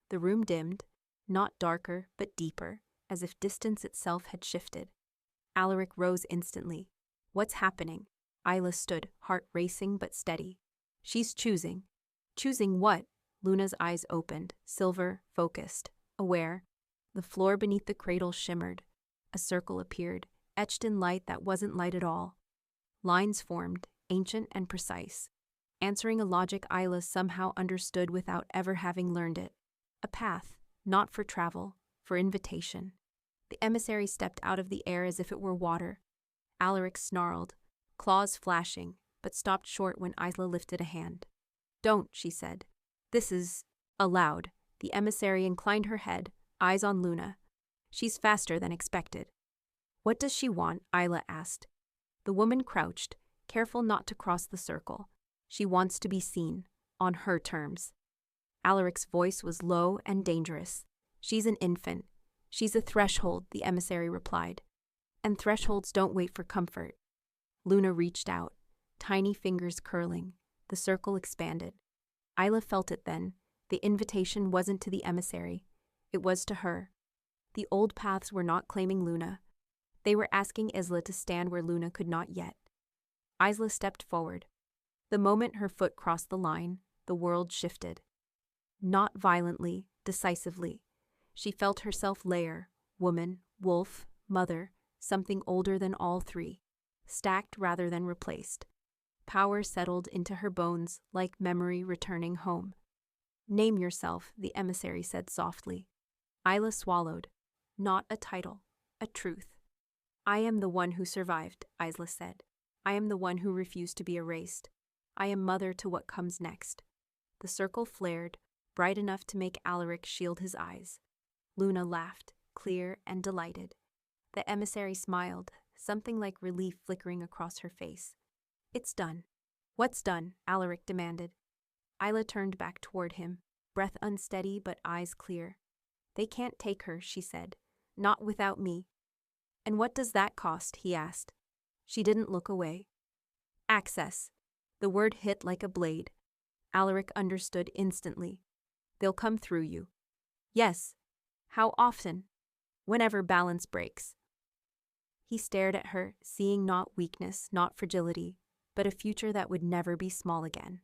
The room dimmed, not darker but deeper, as if distance itself had shifted. Alaric rose instantly. "What's happening?" Isla stood, heart racing but steady. "She's choosing." "Choosing what?" Luna's eyes opened, silver, focused, aware. The floor beneath the cradle shimmered. A circle appeared, etched in light that wasn't light at all. Lines formed, ancient and precise, answering a logic Isla somehow understood without ever having learned it. A path, not for travel, for invitation. The emissary stepped out of the air as if it were water. Alaric snarled, claws flashing, but stopped short when Isla lifted a hand. "Don't," she said. "This is allowed." The emissary inclined her head, eyes on Luna. "She's faster than expected." "What does she want?" Isla asked. The woman crouched, careful not to cross the circle. "She wants to be seen, on her terms." Alaric's voice was low and dangerous. "She's an infant. She's a threshold," the emissary replied. "And thresholds don't wait for comfort." Luna reached out, tiny fingers curling. The circle expanded. Isla felt it then. The invitation wasn't to the emissary. It was to her. The old paths were not claiming Luna. They were asking Isla to stand where Luna could not yet. Isla stepped forward. The moment her foot crossed the line, the world shifted. Not violently, decisively. She felt herself layer, woman, wolf, mother, something older than all three, stacked rather than replaced. Power settled into her bones like memory returning home. "Name yourself," the emissary said softly. Isla swallowed. "Not a title, a truth." "I am the one who survived," Isla said. "I am the one who refused to be erased. I am mother to what comes next." The circle flared, bright enough to make Alaric shield his eyes. Luna laughed, clear and delighted. The emissary smiled, something like relief flickering across her face. "It's done." "What's done?" Alaric demanded. Isla turned back toward him, breath unsteady but eyes clear. "They can't take her," she said. "Not without me." "And what does that cost?" he asked. She didn't look away. "Access." The word hit like a blade. Alaric understood instantly. "They'll come through you." "Yes." "How often?" "Whenever balance breaks." He stared at her, seeing not weakness, not fragility, but a future that would never be small again.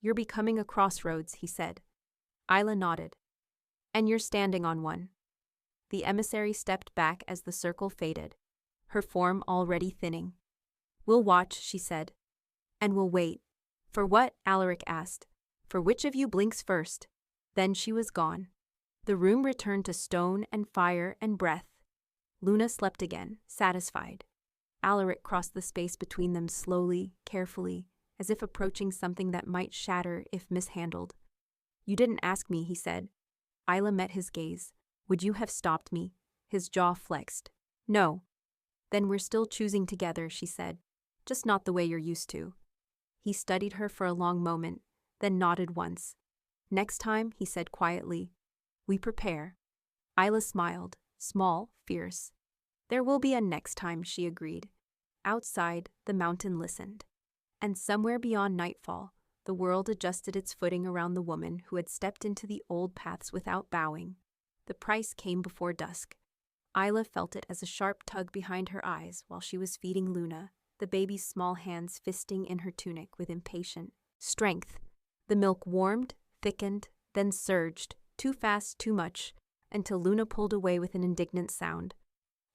"You're becoming a crossroads," he said. Isla nodded. "And you're standing on one." The emissary stepped back as the circle faded, her form already thinning. "We'll watch," she said. "And we'll wait." "For what?" Alaric asked. "For which of you blinks first?" Then she was gone. The room returned to stone and fire and breath. Luna slept again, satisfied. Alaric crossed the space between them slowly, carefully, as if approaching something that might shatter if mishandled. "You didn't ask me," he said. Isla met his gaze, Would you have stopped me? His jaw flexed. No. Then we're still choosing together, she said. Just not the way you're used to. He studied her for a long moment, then nodded once. Next time, he said quietly, we prepare. Isla smiled, small, fierce. There will be a next time, she agreed. Outside, the mountain listened. And somewhere beyond nightfall, the world adjusted its footing around the woman who had stepped into the old paths without bowing. The price came before dusk. Isla felt it as a sharp tug behind her eyes while she was feeding Luna, the baby's small hands fisting in her tunic with impatient strength. The milk warmed, thickened, then surged, too fast, too much, until Luna pulled away with an indignant sound.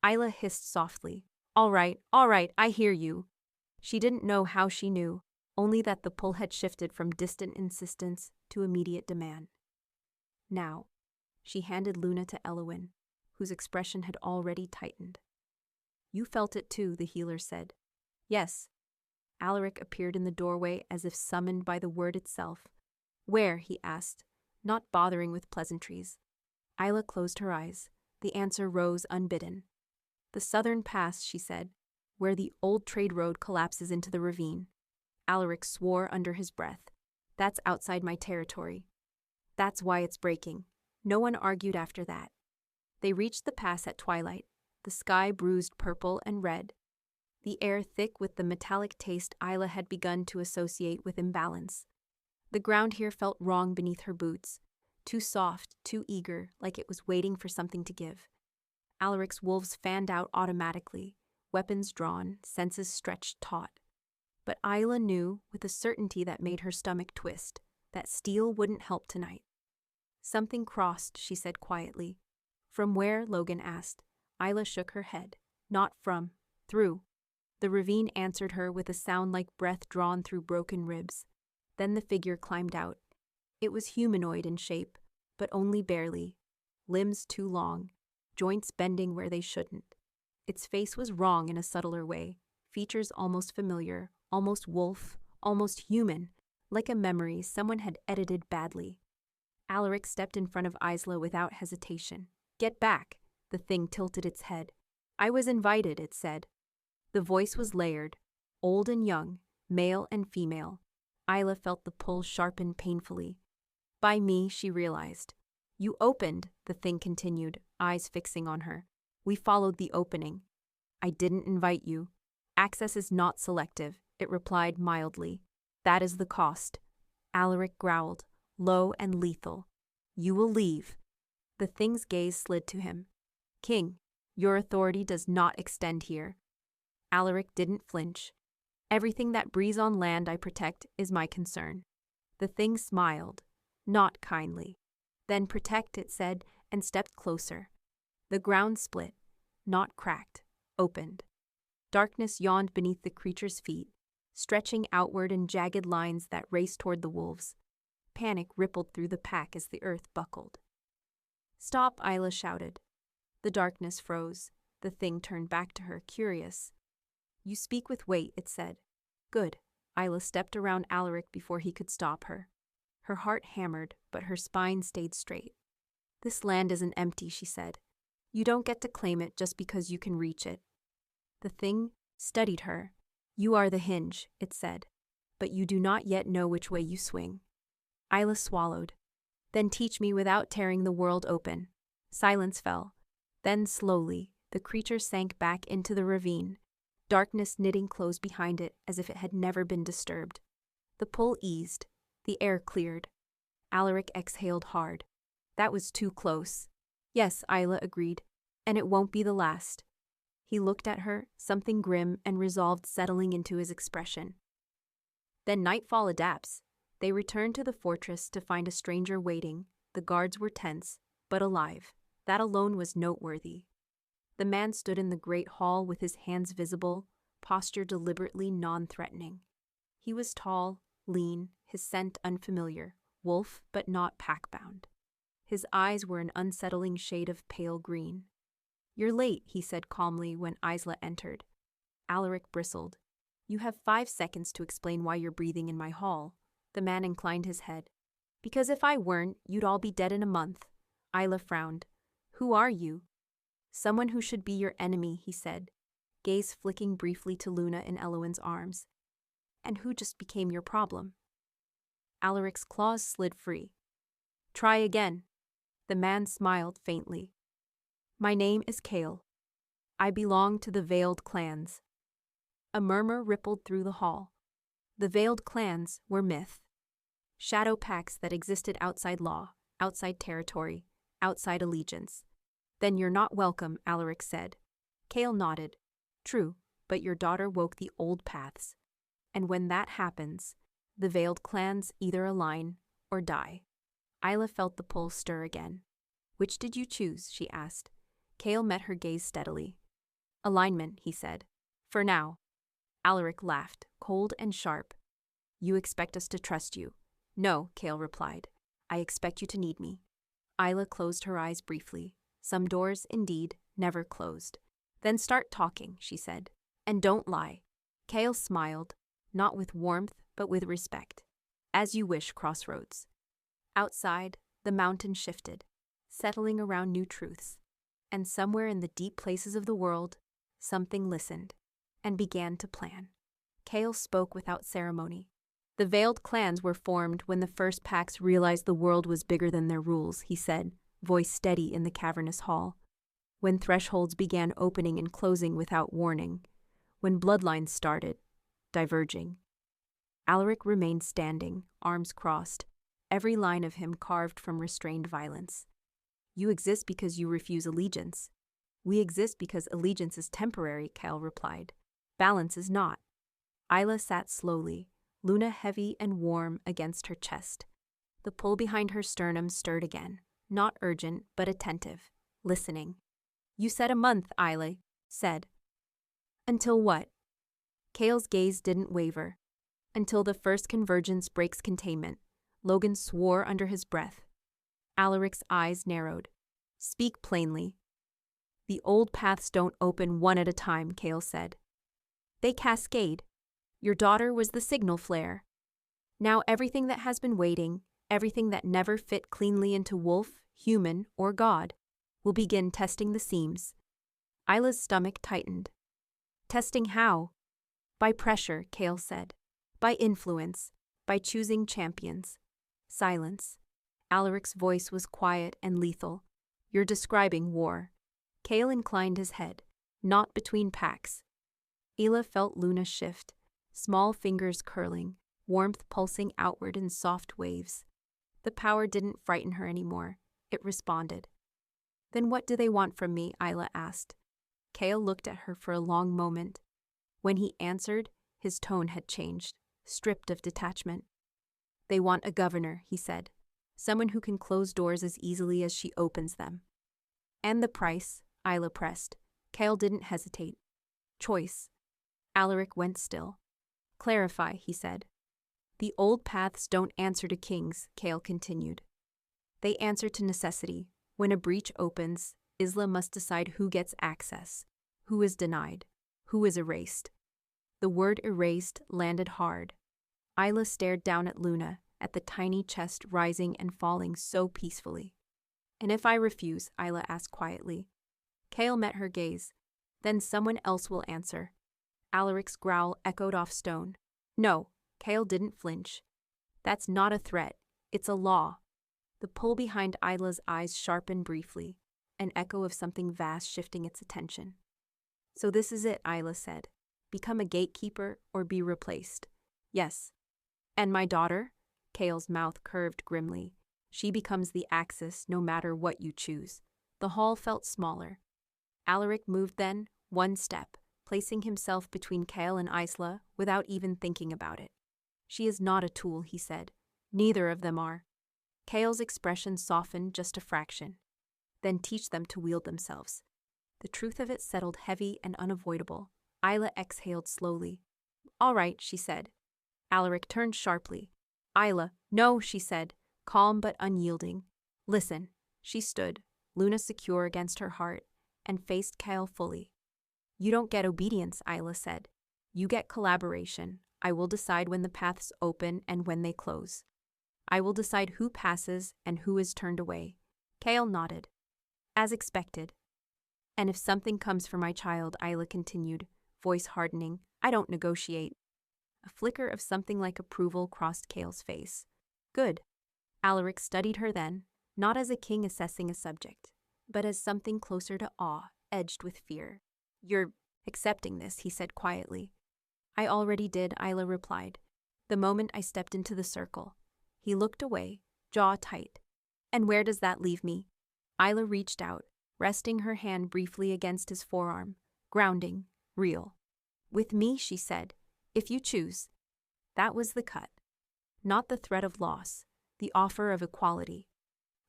Isla hissed softly, all right, I hear you. She didn't know how she knew, only that the pull had shifted from distant insistence to immediate demand. Now, she handed Luna to Elowin, whose expression had already tightened. You felt it too, the healer said. Yes. Alaric appeared in the doorway as if summoned by the word itself. Where? He asked, not bothering with pleasantries. Isla closed her eyes. The answer rose unbidden. The southern pass, she said, where the old trade road collapses into the ravine. Alaric swore under his breath. That's outside my territory. That's why it's breaking. No one argued after that. They reached the pass at twilight, the sky bruised purple and red, the air thick with the metallic taste Isla had begun to associate with imbalance. The ground here felt wrong beneath her boots, too soft, too eager, like it was waiting for something to give. Alaric's wolves fanned out automatically, weapons drawn, senses stretched taut. But Isla knew, with a certainty that made her stomach twist, that steel wouldn't help tonight. Something crossed, she said quietly. From where? Logan asked. Isla shook her head. Not from. Through. The ravine answered her with a sound like breath drawn through broken ribs. Then the figure climbed out. It was humanoid in shape, but only barely. Limbs too long, joints bending where they shouldn't. Its face was wrong in a subtler way, features almost familiar, almost wolf, almost human, like a memory someone had edited badly. Alaric stepped in front of Isla without hesitation. Get back! The thing tilted its head. I was invited, it said. The voice was layered, old and young, male and female. Isla felt the pull sharpen painfully. By me, she realized. You opened, the thing continued, eyes fixing on her. We followed the opening. I didn't invite you. Access is not selective, it replied mildly. That is the cost. Alaric growled, low and lethal. You will leave. The thing's gaze slid to him. King, your authority does not extend here. Alaric didn't flinch. Everything that breathes on land I protect is my concern. The thing smiled, not kindly. Then protect, it said, and stepped closer. The ground split, not cracked, opened. Darkness yawned beneath the creature's feet, stretching outward in jagged lines that raced toward the wolves. Panic rippled through the pack as the earth buckled. Stop, Isla shouted. The darkness froze. The thing turned back to her, curious. You speak with weight, it said. Good. Isla stepped around Alaric before he could stop her. Her heart hammered, but her spine stayed straight. This land isn't empty, she said. You don't get to claim it just because you can reach it. The thing studied her. You are the hinge, it said, but you do not yet know which way you swing. Isla swallowed. Then teach me without tearing the world open. Silence fell. Then slowly, the creature sank back into the ravine, darkness knitting close behind it as if it had never been disturbed. The pull eased. The air cleared. Alaric exhaled hard. That was too close. Yes, Isla agreed, and it won't be the last. He looked at her, something grim and resolved settling into his expression. Then nightfall adapts. They returned to the fortress to find a stranger waiting. The guards were tense, but alive. That alone was noteworthy. The man stood in the great hall with his hands visible, posture deliberately non-threatening. He was tall, lean, his scent unfamiliar, wolf but not pack-bound. His eyes were an unsettling shade of pale green. You're late, he said calmly when Isla entered. Alaric bristled. You have 5 seconds to explain why you're breathing in my hall. The man inclined his head. Because if I weren't, you'd all be dead in a month. Isla frowned. Who are you? Someone who should be your enemy, he said, gaze flicking briefly to Luna in Eloin's arms. And who just became your problem? Alaric's claws slid free. Try again. The man smiled faintly. My name is Kale. I belong to the Veiled Clans. A murmur rippled through the hall. The Veiled Clans were myth. Shadow pacts that existed outside law, outside territory, outside allegiance. Then you're not welcome, Alaric said. Kale nodded. True, but your daughter woke the old paths. And when that happens, the Veiled Clans either align or die. Isla felt the pull stir again. Which did you choose? She asked. Kale met her gaze steadily. Alignment, he said. For now. Alaric laughed, cold and sharp. You expect us to trust you. No, Kale replied. I expect you to need me. Isla closed her eyes briefly. Some doors, indeed, never closed. Then start talking, she said. And don't lie. Kale smiled, not with warmth, but with respect. As you wish, Crossroads. Outside, the mountain shifted, settling around new truths. And somewhere in the deep places of the world, something listened and began to plan. Kale spoke without ceremony. The Veiled Clans were formed when the first pacts realized the world was bigger than their rules, he said, voice steady in the cavernous hall. When thresholds began opening and closing without warning. When bloodlines started, diverging. Alaric remained standing, arms crossed, every line of him carved from restrained violence. You exist because you refuse allegiance. We exist because allegiance is temporary, Kale replied. Balance is not. Isla sat slowly, Luna heavy and warm against her chest. The pull behind her sternum stirred again, not urgent, but attentive, listening. You said a month, Isla said. Until what? Kale's gaze didn't waver. Until the first convergence breaks containment. Logan swore under his breath. Alaric's eyes narrowed. Speak plainly. The old paths don't open one at a time, Kale said. They cascade. Your daughter was the signal flare. Now everything that has been waiting, everything that never fit cleanly into wolf, human, or god, will begin testing the seams. Isla's stomach tightened. Testing how? By pressure, Kale said. By influence. By choosing champions. Silence. Alaric's voice was quiet and lethal. You're describing war. Kale inclined his head. Not between packs. Ela felt Luna shift, small fingers curling, warmth pulsing outward in soft waves. The power didn't frighten her anymore. It responded. Then what do they want from me? Isla asked. Kale looked at her for a long moment. When he answered, his tone had changed, stripped of detachment. They want a governor, he said. Someone who can close doors as easily as she opens them. And the price, Isla pressed. Kale didn't hesitate. Choice. Alaric went still. Clarify, he said. The old paths don't answer to kings, Kale continued. They answer to necessity. When a breach opens, Isla must decide who gets access, who is denied, who is erased. The word erased landed hard. Isla stared down at Luna, at the tiny chest rising and falling so peacefully. And if I refuse? Isla asked quietly. Kale met her gaze. Then someone else will answer. Alaric's growl echoed off stone. No, Kale didn't flinch. That's not a threat. It's a law. The pull behind Isla's eyes sharpened briefly, an echo of something vast shifting its attention. So this is it, Isla said. Become a gatekeeper or be replaced. Yes. And my daughter? Kale's mouth curved grimly. She becomes the axis no matter what you choose. The hall felt smaller. Alaric moved then, one step, placing himself between Kale and Isla without even thinking about it. She is not a tool, he said. Neither of them are. Kale's expression softened just a fraction. Then teach them to wield themselves. The truth of it settled heavy and unavoidable. Isla exhaled slowly. All right, she said. Alaric turned sharply. Isla, no, she said, calm but unyielding. Listen. She stood, Luna secure against her heart, and faced Kale fully. You don't get obedience, Isla said. You get collaboration. I will decide when the paths open and when they close. I will decide who passes and who is turned away. Kale nodded. As expected. And if something comes for my child, Isla continued, voice hardening, I don't negotiate. A flicker of something like approval crossed Kale's face. Good. Alaric studied her then, not as a king assessing a subject, but as something closer to awe, edged with fear. You're accepting this, he said quietly. I already did, Isla replied, the moment I stepped into the circle. He looked away, jaw tight. And where does that leave me? Isla reached out, resting her hand briefly against his forearm, grounding, real. With me, she said, if you choose. That was the cut. Not the threat of loss, the offer of equality.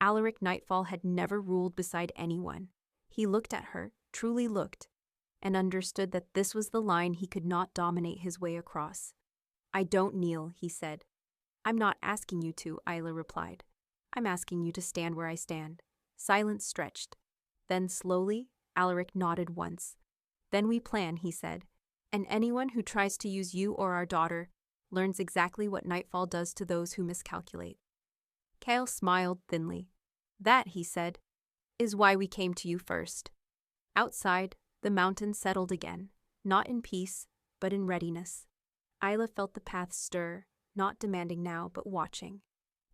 Alaric Nightfall had never ruled beside anyone. He looked at her, truly looked, and understood that this was the line he could not dominate his way across. I don't kneel, he said. I'm not asking you to, Isla replied. I'm asking you to stand where I stand. Silence stretched. Then slowly, Alaric nodded once. Then we plan, he said, and anyone who tries to use you or our daughter learns exactly what Nightfall does to those who miscalculate. Kale smiled thinly. That, he said, is why we came to you first. Outside, the mountains settled again, not in peace, but in readiness. Isla felt the path stir, not demanding now, but watching.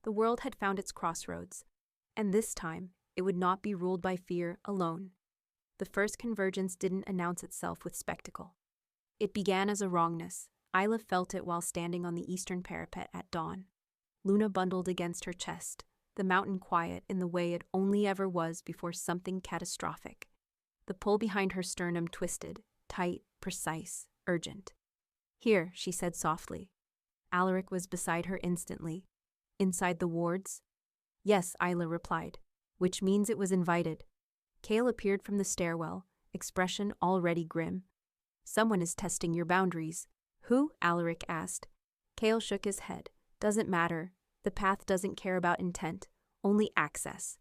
The world had found its crossroads, and this time it would not be ruled by fear alone. The first convergence didn't announce itself with spectacle. It began as a wrongness. Isla felt it while standing on the eastern parapet at dawn. Luna bundled against her chest, the mountain quiet in the way it only ever was before something catastrophic. The pull behind her sternum twisted, tight, precise, urgent. Here, she said softly. Alaric was beside her instantly. Inside the wards? Yes, Isla replied, which means it was invited. Kale appeared from the stairwell, expression already grim. Someone is testing your boundaries. Who? Alaric asked. Kale shook his head. Doesn't matter. The path doesn't care about intent, only access.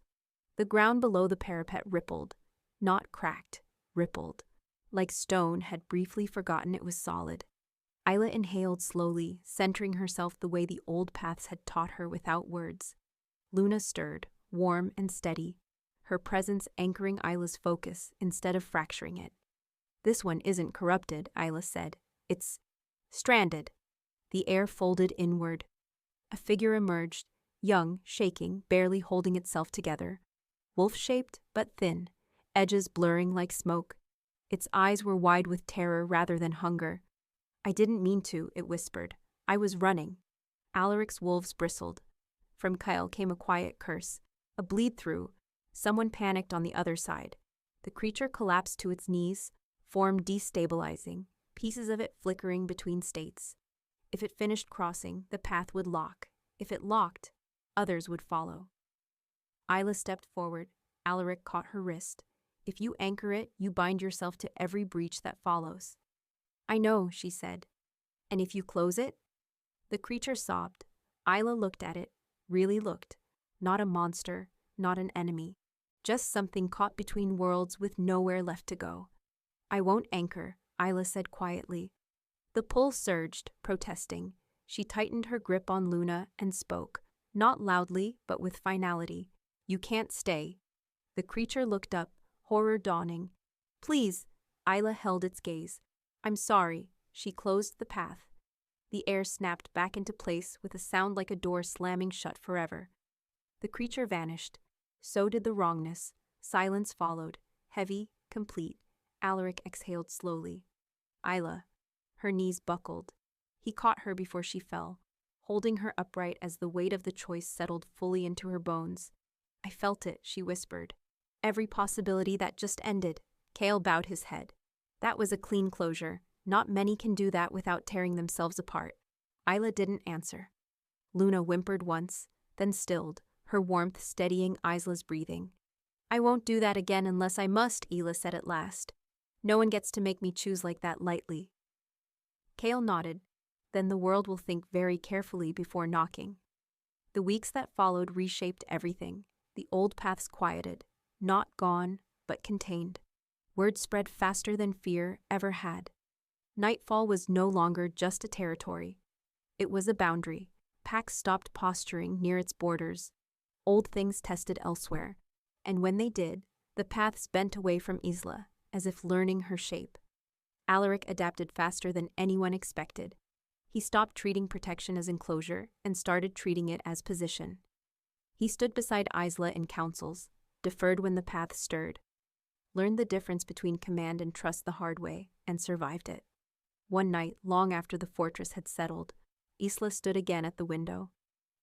The ground below the parapet rippled. Not cracked, rippled. Like stone had briefly forgotten it was solid. Isla inhaled slowly, centering herself the way the old paths had taught her without words. Luna stirred, warm and steady, her presence anchoring Isla's focus instead of fracturing it. This one isn't corrupted, Isla said. It's stranded. The air folded inward. A figure emerged, young, shaking, barely holding itself together. Wolf-shaped but thin, edges blurring like smoke. Its eyes were wide with terror rather than hunger. I didn't mean to, it whispered. I was running. Alaric's wolves bristled. From Kyle came a quiet curse, a bleed-through. Someone panicked on the other side. The creature collapsed to its knees, form destabilizing, pieces of it flickering between states. If it finished crossing, the path would lock. If it locked, others would follow. Isla stepped forward. Alaric caught her wrist. If you anchor it, you bind yourself to every breach that follows. I know, she said. And if you close it? The creature sobbed. Isla looked at it, really looked. Not a monster, not an enemy. Just something caught between worlds with nowhere left to go. I won't anchor, Isla said quietly. The pull surged, protesting. She tightened her grip on Luna and spoke, not loudly, but with finality. You can't stay. The creature looked up, horror dawning. Please, Isla held its gaze. I'm sorry. She closed the path. The air snapped back into place with a sound like a door slamming shut forever. The creature vanished. So did the wrongness. Silence followed, heavy, complete. Alaric exhaled slowly. Isla. Her knees buckled. He caught her before she fell, holding her upright as the weight of the choice settled fully into her bones. I felt it, she whispered. Every possibility that just ended. Kale bowed his head. That was a clean closure. Not many can do that without tearing themselves apart. Isla didn't answer. Luna whimpered once, then stilled, her warmth steadying Isla's breathing. I won't do that again unless I must, Isla said at last. No one gets to make me choose like that lightly. Kale nodded. Then the world will think very carefully before knocking. The weeks that followed reshaped everything. The old paths quieted, not gone, but contained. Word spread faster than fear ever had. Nightfall was no longer just a territory. It was a boundary. Packs stopped posturing near its borders. Old things tested elsewhere. And when they did, The paths bent away from Isla, as if learning her shape. Alaric adapted faster than anyone expected. He stopped treating protection as enclosure and started treating it as position. He stood beside Isla in councils, deferred when the path stirred, learned the difference between command and trust the hard way, and survived it. One night, long after the fortress had settled, Isla stood again at the window.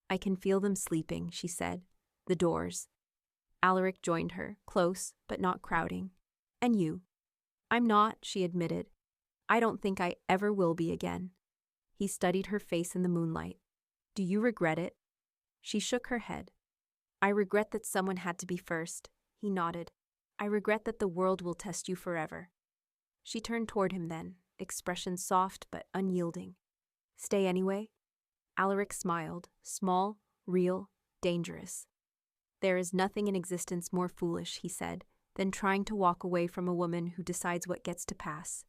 "I can feel them sleeping," she said. "The doors." Alaric joined her, close, but not crowding. "And you?" "I'm not," she admitted. "I don't think I ever will be again." He studied her face in the moonlight. "Do you regret it?" She shook her head. "I regret that someone had to be first." He nodded. "I regret that the world will test you forever." She turned toward him then, expression soft but unyielding. "Stay anyway?" Alaric smiled, small, real, dangerous. "There is nothing in existence more foolish," he said, "than trying to walk away from a woman who decides what gets to pass."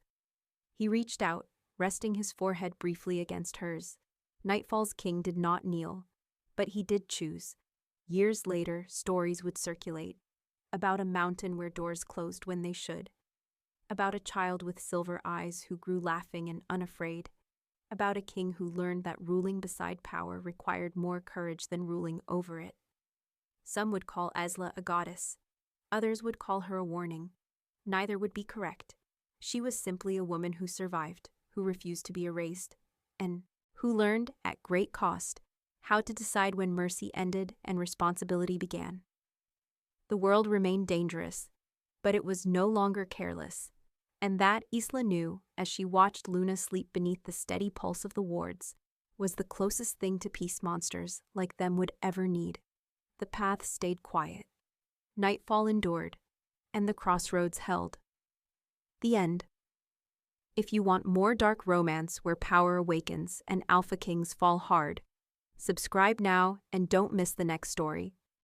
He reached out, resting his forehead briefly against hers. Nightfall's king did not kneel, but he did choose. Years later, stories would circulate about a mountain where doors closed when they should, about a child with silver eyes who grew laughing and unafraid, about a king who learned that ruling beside power required more courage than ruling over it. Some would call Isla a goddess. Others would call her a warning. Neither would be correct. She was simply a woman who survived, who refused to be erased, and who learned, at great cost, how to decide when mercy ended and responsibility began. The world remained dangerous, but it was no longer careless, and that Isla knew, as she watched Luna sleep beneath the steady pulse of the wards, was the closest thing to peace monsters like them would ever need. The path stayed quiet. Nightfall endured, and the crossroads held. The end. If you want more dark romance where power awakens and Alpha Kings fall hard, subscribe now and don't miss the next story.